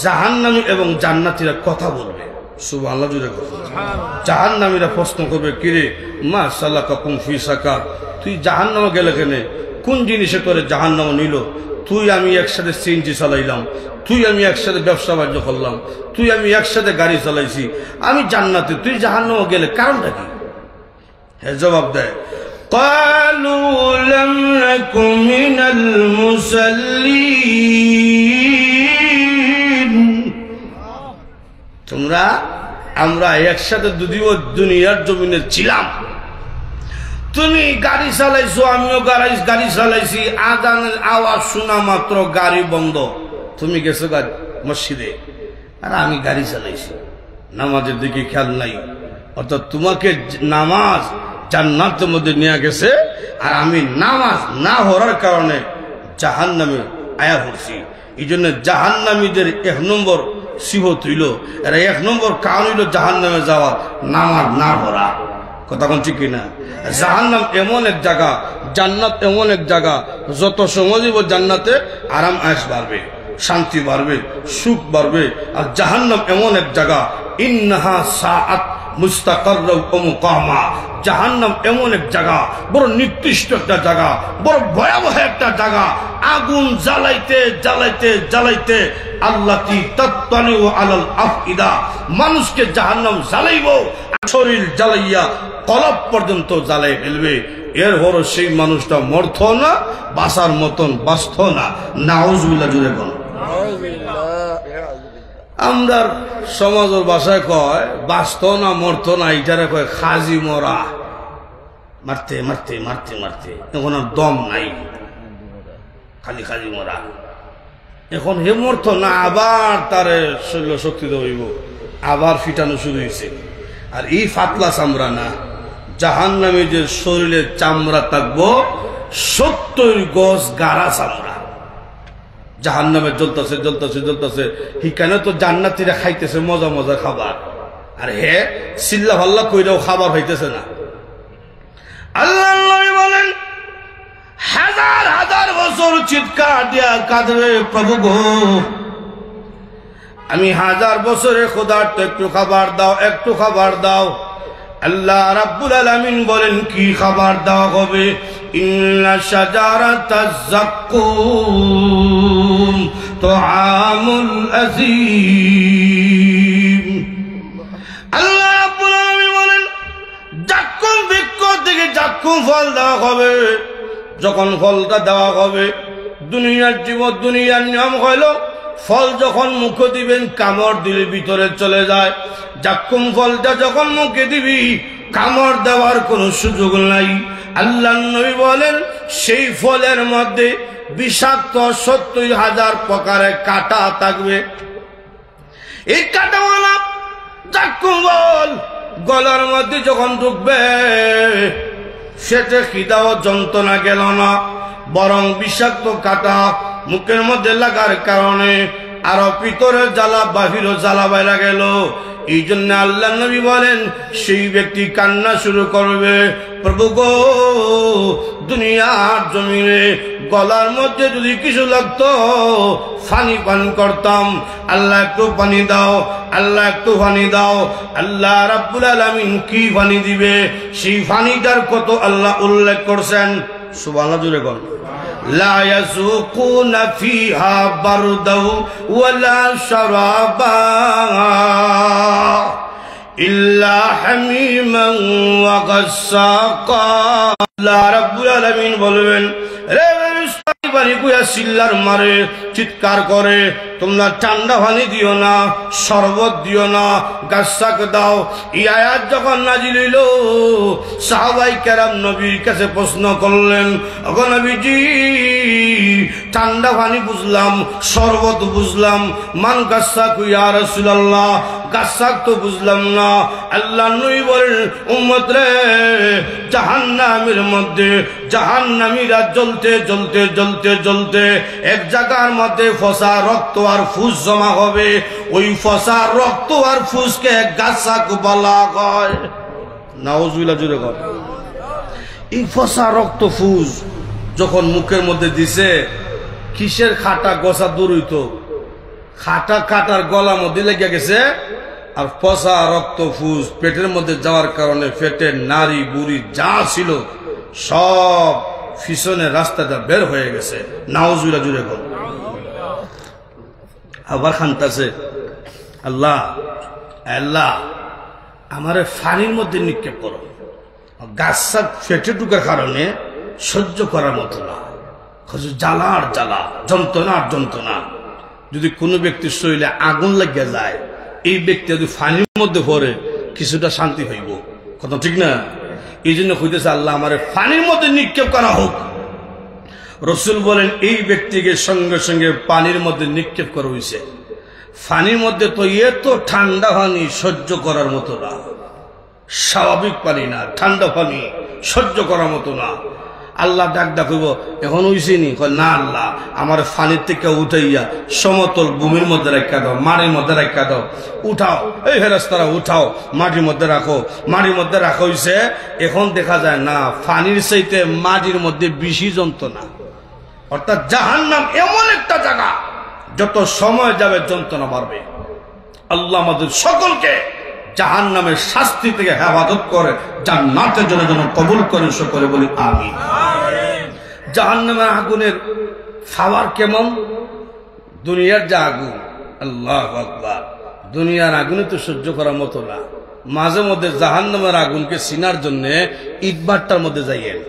জাহান্নামী এবং জান্নাতীরা কথা বলবে। সুবহানাল্লাহ জুড়ে কথা। জাহান্নামীরা প্রশ্ন করবে, কিরে মা সালাকাকুম ফি সাকার, তুই জাহান্নামে গেলে কেন? কোন জিনিসে করে জাহান্নামে নিল? তুই আমি একসাথে সিএনজি চালাইলাম, তুই আমি একসাথে ব্যবসা বাণিজ্য করলাম, তুই আমি একসাথে গাড়ি চালাইছি, আমি জান্নাতে, তুই জাহান্নামে গেলে কারণটা কি? হ্যাঁ জবাব দেয়, قالوا لم نكن من المصلين। আমরা একসাথে দুনিয়ার জমিনে ছিলাম, তুমি গাড়ি চালাইছো, আমিও গাড়ি চালাইছি, আজানের আওয়াজ শোনা মাত্র গাড়ি বন্ধ, তুমি গেছো মসজিদে আর আমি গাড়ি চালাইছি, নামাজের দিকে খেয়াল নাই। অর্থাৎ তোমাকে নামাজ জান্নাতের মধ্যে নিয়ে গেছে আর আমি নামাজ না হওয়ার কারণে জাহান্নামে আয়া পড়ছি। এই জন্য জাহান্নামীদের 1 নম্বর সিবত হইল, এরা 1 নম্বর কারণ হইল জাহান্নামে যাওয়া, নামাজ না পড়া। কথা কোন ঠিক কিনা? জাহান্নাম এমন এক জায়গা, জান্নাত এমন এক জায়গা, যত সময় দিব জান্নাতে আরাম আয়েশ বাড়বে, শান্তি বাড়বে, সুখ বাড়বে। আর জাহান্নাম এমন এক জায়গা, ইন্নাহা সাআত মুস্তাকাররা ওয়া মুকামা, জাহান্নাম এমন এক জায়গা, বড় নির্দিষ্ট একটা জায়গা, বড় ভয়াবহ একটা জায়গা। আগুন জ্বালাইতে জ্বালাইতে জ্বালাইতে আল্লাতি তাত্তানি আলাল আফইদা, মানুষকে জাহান্নাম জ্বালাইব, শরীর জ্বালাইয়া কলব পর্যন্ত জ্বালাই ফেলবে। এর পর সেই মানুষটা মরত না, বাঁচার মতন বাঁচত না। নাউজুবিল্লাহ জুড়ে বল। আমরা সমাজের ভাষায় কয় বাঁচত না মরত না, এটারে কয় খাজি মরা, মারতে মারতে মারতে মারতে এখন আর দম নাই, খালি খাজি মরা। এখন হে মরত না, আবার তারে শৈল শক্তি হইব, আবার ফিটানো শুরু হয়েছে। আর এই ফাতলা চামড়া না, জাহান্নামে যে শরীরের চামড়া থাকবো 70 গজ গাড়া চামড়া। জাহান্নামে জ্বলতেছে জ্বলতেছে জ্বলতেছে, হিকানে তো জান্নাতীরা খাইতেছে মজা মজা খাবার, আর হে চিল্লা ভাল্লা কইরাও খাবার হইতেছে না। আল্লাহ নবী বলেন, হাজার হাজার বছর চিৎকার দিয়া কাঁদবে, প্রভু গো আমি 1000 বছরে খোদার তো একটু খাবার দাও, একটু খাবার দাও। আল্লাহ রাব্বুল আলামিন বলেন, কি খাবার দেওয়া হবে? ইন্না শাজারাতাজ যাক্কুম তুআমুল আযীম। আল্লাহ রাব্বুল আলামিন বলেন, যাক্কুম বৃক্ষ থেকে যাক্কুম ফল দেওয়া হবে। যখন ফলটা দেওয়া হবে, দুনিয়ার জীবন, দুনিয়ার নিয়ম হইল ফল যখন মুখে দিবেন কামড় দিলে ভিতরে চলে যায়। যাক্কুম ফলটা যখন মুখে দিবি কামড় দেওয়ার কোনো সুযোগ নাই। আল্লাহ নবী বলেন, সেই ফলের মধ্যে বিষাক্ত 70,000 প্রকারের কাঁটা থাকবে। এই কাঁটাওয়ালা যাক্কুম ফল গলার মধ্যে যখন ঢুকবে, সেটা খিদাও যন্ত্রণা গেল না, বরং বিষাক্ত কাঁটা মুখের মধ্যে লাগার কারণে আরো ভিতরে জ্বালা, বাহিরও জ্বালা বাইরা গেল। এই জন্য আল্লাহ নবী বলেন, সেই ব্যক্তি কান্না শুরু করবে, প্রভু গো দুনিয়ার জমিনে গলার মধ্যে যদি কিছু লাগতো পানি পান করতাম, আল্লাহ একটু পানি দাও, আল্লাহ একটু পানি দাও। আল্লাহ রাব্বুল আলামিন কি পানি দিবে, সেই পানিটার কত আল্লাহ উল্লেখ করছেন। সুবহানাল্লাহ জুড়ে কোন, লা ইয়াযুকুনা ফিহা বারদাও ওয়ালা শারাবা ইল্লা হামিমান ওয়া গাসসাকা। আল্লাহ রাব্বুল আলামিন বলবেন, রে পানি কুয়া চিল্লার মারে, চিৎকার করে, তোমরা ঠান্ডা পানি দিও না, শরবত দিও না, গাছাক দাও। এই আয়াত যখন নাজিল হইল, সাহাবায়ে কেরাম নবীর কাছে প্রশ্ন করলেন, ওগো নবীজি, ঠান্ডা পানি বুঝলাম, শরবত বুঝলাম, মান গাছাক ইয়া রাসূলুল্লাহ, গাছাক তো বুঝলাম না। আল্লাহ নবী বলেন, উম্মত রে, জাহান্নামের মধ্যে জাহান্নামীরা জ্বলতে জ্বলতে জ্বলতে জ্বলতে এক জায়গার মধ্যে ফসা রক্ত আর ফুস জমা হবে। ওই ফসা রক্ত আর ফুসকে গাছাক বলা হয়। নাউজুবিল্লাহ, জোরে কর। এই ফসা রক্ত ফুস যখন মুখের মধ্যে দিছে, কিসের খাটা গসা দূর হইতো, খাটা কাটার গলার মধ্যে লেগে গেছে, আর ফসা রক্ত ফুস পেটের মধ্যে যাওয়ার কারণে পেটের নারী বুড়ি যা ছিল সব পিছনের রাস্তাটা বের হয়ে গেছে। নাউজুবিল্লাহ, জুড়ে কর। আবার খানতাছে, আল্লাহ আল্লাহ আমারে ফানির মধ্যে নিক্ষেপ করো। গাছ ফেটে ঢুকার কারণে সহ্য করার মতো না, জ্বালার জ্বালা, যন্ত্রণার যন্ত্রণা। যদি কোনো ব্যক্তির শরীরে আগুন লাগিয়ে যায়, এই ব্যক্তি যদি ফানির মধ্যে পড়ে কিছুটা শান্তি হইব, কথা ঠিক না? এই জন্য হইতেছে, আল্লাহ আমার ফানির মধ্যে নিক্ষেপ করা হোক। রসুল বলেন, এই ব্যক্তিকে সঙ্গে সঙ্গে পানির মধ্যে নিক্ষেপ করা হয়েছে। পানির মধ্যে তো এত ঠান্ডা পানি সহ্য করার মতো না, স্বাভাবিক পানি না, ঠান্ডা পানি সহ্য করার মতো না। আল্লাহ ডাক ডাকব, এখন হইসিনি? না আল্লাহ, আমার ফানির থেকে উঠাইয়া সমতল ভূমির মধ্যে রাখা দাও, মাটির মধ্যে রাখা দাও, উঠাও, এই ফেরেশতারা উঠাও, মাটির মধ্যে রাখো। মাটির মধ্যে রাখা হইছে। এখন দেখা যায় না, ফানির চাইতে মাটির মধ্যে বেশি যন্ত্রণা। অর্থাৎ জাহান্নাম এমন একটা জায়গা, যত সময় যাবে যন্ত্রণা বাড়বে। আল্লাহ আমাদের সকলকে জাহান্নামের শাস্তি থেকে হেফাজত করে জান্নাতের জন্য যেন কবুল করেন, সকলে বলি আমিন। জাহান্নামের আগুনের খাবার কেমন? দুনিয়ার যা আগুন, আল্লাহু আকবার, দুনিয়ার আগুনে তো সহ্য করার মতো না। মাঝে মধ্যে জাহান্নামের আগুনকে চিনার জন্য ইটভাটার মধ্যে যাইয়েন,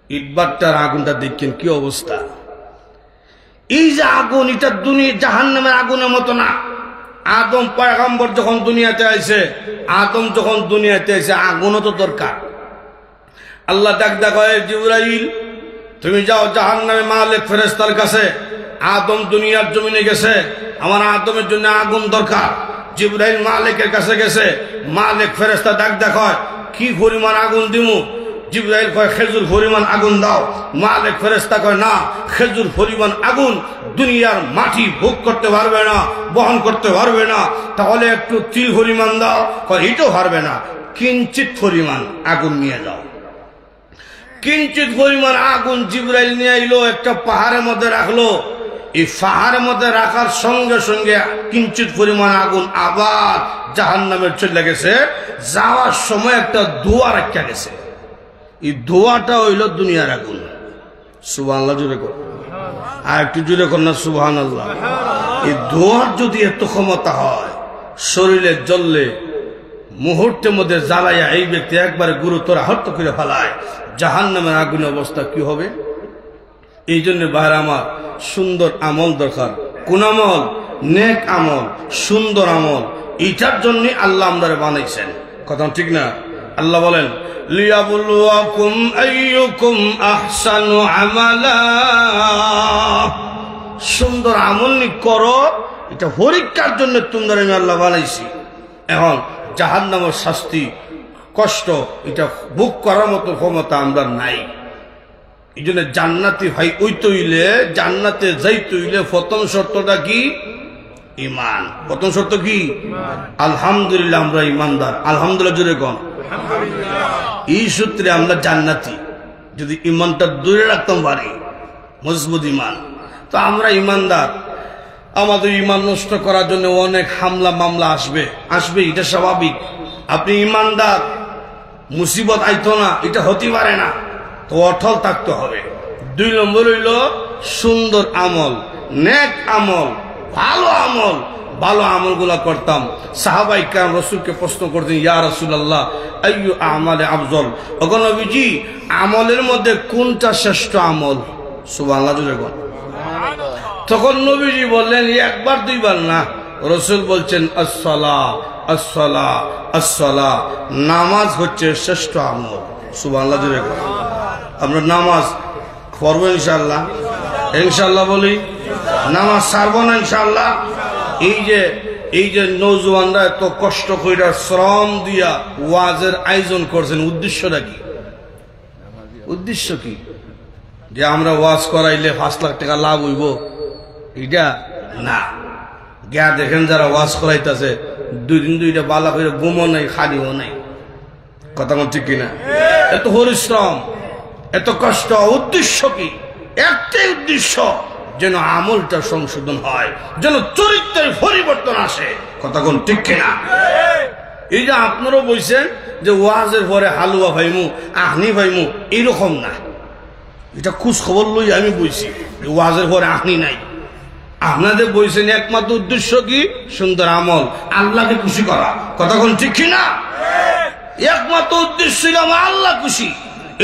ইটভাটার আগুনটা দেখেন কি অবস্থা। এই যে আগুন, এটা দুনিয়া জাহান্নামের আগুনের মতো না। আদম পয়গম্বর যখন দুনিয়াতে আইছে, আদম যখন দুনিয়াতে আইছে, আগুনও তো দরকার। আল্লাহ ডাক দেয়, জিবরাইল তুমি যাও জাহান্নামে মালিক ফেরেশতার কাছে, আদম দুনিয়ার জমিনে গেছে, আমার আদমের জন্য আগুন দরকার। জিবরাইল মালিকের কাছে গেছে, মালিক ফেরেশতা ডাক দেখায়, কি পরিমাণ আগুন দিমু? জিবরাইল কয়, খেজুর পরিমাণ আগুন দাও। মালিক ফেরেশতা কয়, না, খেজুর পরিমাণ আগুন দুনিয়ার মাটি ভোগ করতে পারবে না, বহন করতে পারবে না, তাহলে একটু তিল পরিমাণ দাও। কয়, এটাও পারবে না, কিঞ্চিত পরিমাণ আগুন নিয়ে যাও। কিঞ্চিত পরিমাণ আগুন জিবরাইল নিয়ে আইলো, একটা পাহাড়ের মধ্যে রাখলো। এই পাহাড়ের মধ্যে রাখার সঙ্গে সঙ্গে কিঞ্চিত পরিমাণ আগুন আবার জাহান্নামে চলে গেছে। যাওয়ার সময় একটা দোয়া রাখা গেছে, এই দোয়াটা হইল দুনিয়ার আগুন। সুবহানাল্লাহ, জোরে কর, আর একটু জোরে কর না সুবহানাল্লাহ। এই দোয়ার যদি এত ক্ষমতা হয়, শরীরে জ্বললে মুহূর্তের মধ্যে জ্বালাইয়া এই ব্যক্তি একবারে গুরুতর আহত করে ফেলায়, জাহান্নামের আগুনের অবস্থা কি হবে? এই জন্য ভাইরা আমার, সুন্দর আমল দরকার। কোন আমল? নেক আমল, সুন্দর আমল। এইটার জন্য আল্লাহ আমাদের বানাইছেন, কথা ঠিক না? আল্লাহ বলেন, লিয়াবলুয়াকুম আইয়ুকুম আহসানু আমালা, সুন্দর আমল নি করো, এটা পরীক্ষার জন্য তোমরা আমি আল্লাহ বানাইছি। এখন জাহান্নামের শাস্তি, কষ্ট, এটা ভোগ করার মতো ক্ষমতা আমরা নাই। এই জন্য জান্নাতি ভাই ওই তৈলে, জান্নাতে যাই তৈলে প্রথম শর্তটা কি? ইমান। প্রথম শর্ত কি? আলহামদুলিল্লাহ আমরা ইমানদার। আলহামদুলিল্লাহ, জোরে কন। এই সূত্রে আমরা জান্নাতি। যদি ইমানটা দূরে রাখতাম পারি, মজবুত ইমান, তো আমরা ইমানদার। আমাদের ইমান নষ্ট করার জন্য অনেক হামলা মামলা আসবে, এটা স্বাভাবিক। আপনি ইমানদার, মুসিবত আইতো না, এটা হতে পারে না, তো অটল থাকতে হবে। 2 নম্বর হইল সুন্দর আমল, নেক আমল, ভালো আমল। ভালো আমলগুলা করতাম। সাহাবায়ে কেরাম রাসূলকে প্রশ্ন করতেন, ইয়া রাসূলুল্লাহ আইয়ু আমালে আফজল, ওগো নবীজি আমলের মধ্যে কোনটা শ্রেষ্ঠ আমল? সুবহানাল্লাহ জোরে কোন। তখন নবীজি বললেন একবার দুইবার না, রাসূল বলছেন আসসালাহ আসসালাহ আসসালাহ, নামাজ হচ্ছে শ্রেষ্ঠ আমল। সুবহানাল্লাহ জোরে কোন। আমরা নামাজ পড়ব ইনশাআল্লাহ, ইনশাআল্লাহ বলি, নামাজ ছাড়বো না ইনশাআল্লাহ। এই যে নওজোয়ানরা এত কষ্ট কইরা শ্রম দিয়া ওয়াজের আয়োজন করছেন, উদ্দেশ্যটা কি? উদ্দেশ্য কি? যে আমরা ওয়াজ করাইলে 5 লাখ টাকা লাভ হইব, এটা না। গিয়া দেখেন যারা ওয়াজ করাইতেছে 2 দিন 2টা বালা করে ঘুমও নাই, খালিও নাই। কথা বল ঠিক কিনা? এত পরিশ্রম, এত কষ্ট, উদ্দেশ্য কি? একটাই উদ্দেশ্য, যেন আমলটা সংশোধন হয়, যেন চরিত্রের পরিবর্তন আসে। কথা কোন ঠিক কিনা? এই যে আপনারও বলছেন যে ওয়াজের পরে হালুয়া ভাইমু, আহনি ভাইমু, এইরকম না। এটা খোঁজ খবর লই আমি বলছি ওয়াজের পরে আহনি নাই। আপনাদের বলছেন একমাত্র উদ্দেশ্য কি? সুন্দর আমল, আল্লাহকে খুশি করা। কথা কোন ঠিক কিনা? একমাত্র উদ্দেশ্য ছিল আমার আল্লাহ খুশি।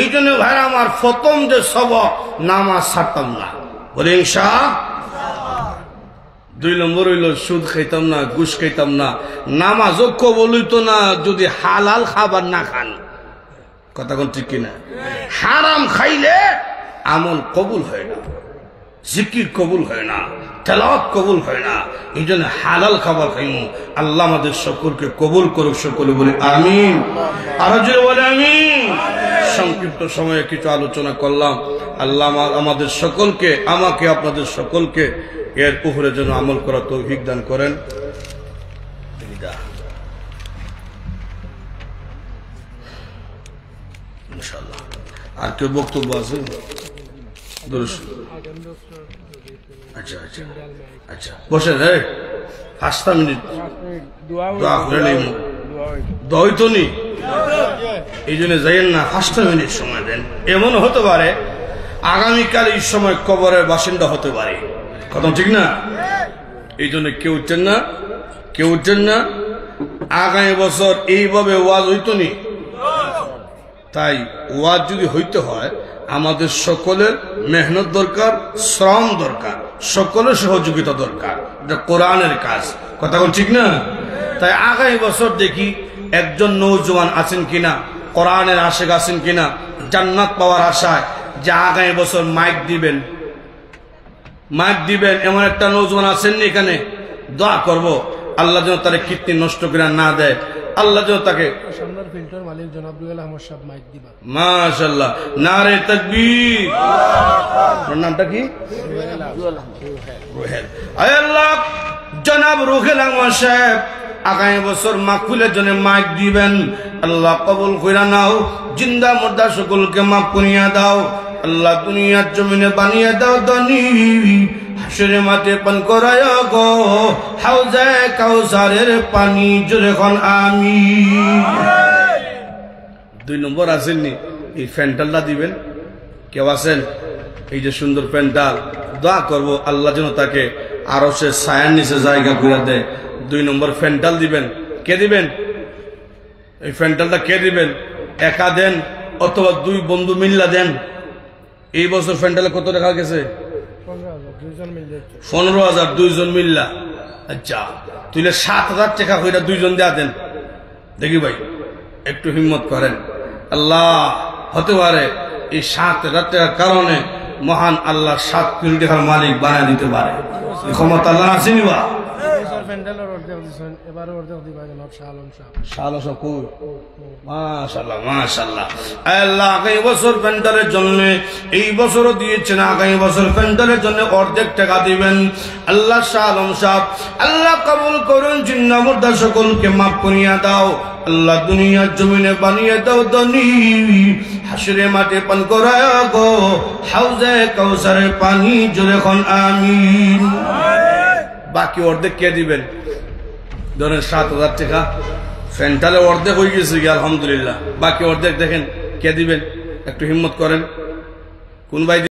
এই জন্য ভাই আমার প্রথম যে সবক, নামাজ ছাড়তাম না, বলে ইনশাআল্লাহ। 2 নম্বর হইল সুদ খাইতাম না, ঘুষ খাইতাম না। নামাজও কবুল হইতো না যদি হালাল খাবার না খান। কথা কোন ঠিক কিনা? হারাম খাইলে আমল কবুল হয় না, জিকির কবুল হয় না, তেলাওয়াত কবুল হয় না। এই জন্য হালাল খাবার খাইমু। আল্লাহ আমাদের সকলকে কবুল করুক, সকলে বলে আমিন। আরো জোরে বলে আমিন। সংক্ষিপ্ত সময়ে কিছু আলোচনা করলাম। আল্লাহ আমাদের সকলকে, আমাকে, আপনাদের সকলকে এর উপরে যেন আমল করা তৌফিক দান করেন। ইনশাআল্লাহ। আর কেউ বক্তব্য আছে? আচ্ছা আচ্ছা আচ্ছা, বসেন। 5 মিনিট দোয়া করে নেই, দোয়া তো নেই, এই জন্য যাইয়েন না। 5 মিনিট সময় দেন। এমন হতে পারে আগামীকাল এই সময় কবরের বাসিন্দা হতে পারে। কথা ঠিক না? এই জন্য কেউ উঠছেন না, কেউ উঠছেন না। আগামী বছর এইভাবে ওয়াজ হইতো নি। তাই ওয়াজ যদি হইতে হয়, আমাদের সকলের মেহনত দরকার, শ্রম দরকার, সকলের সহযোগিতা দরকার। এটা কোরআনের কাজ। কথা বল ঠিক না? তাই আগামী বছর দেখি একজন নওজোয়ান আছেন কিনা, কোরআনের আশিক আছেন কিনা, জান্নাত পাওয়ার আশায়, যে আগামী বছর মাইক দিবেন, মাইক দিবেন। এমন একটা নওজোয়ান আছেন নি এখানে? দোয়া করব আল্লাহ যেন তার কীর্তি নষ্ট করে না দেয়, আল্লাহ যেন তাকে। মাশাআল্লাহ, নারে তাকবীর। নামটা কি? রুহেল। আয় আল্লাহ, জনাব রুহেল আহমদ সাহেব আগামী বছর মাহফিলের জন্য মাইক দিবেন। আল্লাহ কবুল কইরা নাও, জিন্দা মুর্দা সকলকে মাফ করিয়া দাও। আল্লাহ দুনিয়ার জমিনে বানিয়ে দাও ধনী, হাসরে মাঠে পান করায় গো হাউজে কাউসারের পানি। জোরে খন আমিন। 2 নম্বর আসেননি, এই ফ্যান্টালটা দিবেন। কেউ আছেন? এই যে সুন্দর প্যান্ডাল, দোয়া করব আল্লাহ যেন তাকে আরো সে ছায়ার নিচে জায়গা করে দেয়। 2 নম্বর ফ্যান্টাল দিবেন। কে দিবেন এই ফ্যান্টালটা? কে দিবেন? একা দেন অথবা 2 বন্ধু মিল্লা দেন। এই বছর ফ্যান্টালে কত টাকা গেছে? 15,000, 2 জন মিল্লা। আচ্ছা, তুইলে 7,000 টাকা কইরা 2 জন দেয়া দেন। দেখি ভাই, একটু হিম্মত করেন। আল্লাহ হতে পারে এই 7,000 টাকার কারণে মহান আল্লাহ 7 কোটি টাকার মালিক বানিয়ে দিতে পারে। ক্ষমতা আল্লাহ আসেনি বা? মাশাআল্লাহ মাশাআল্লাহ। আল্লাহ আগামী বছর প্যান্ডেলের জন্য, এই বছরও দিয়েছেন, আগামী বছর প্যান্ডেলের জন্য অর্ধেক টাকা দিবেন। আল্লাহ শাহ আলম সাহেব আল্লাহ কবুল করুন, জিন্না মুর্দা সকলকে মাফ করিয়া দাও। আল্লাহ দুনিয়ার জমিনে বানিয়ে দাও ধনী, হাসরে মাঠে পান করায় গো হাউজে কাউসারের পানি। জোরে খন আমিন। বাকি অর্ধেক কে দিবেন? ধরেন 7,000 টাকা ফ্যান্টালে অর্ধেক হয়ে গেছে, আলহামদুলিল্লাহ। বাকি অর্ধেক দেখেন কে দিবেন? একটু হিম্মত করেন। কোন ভাই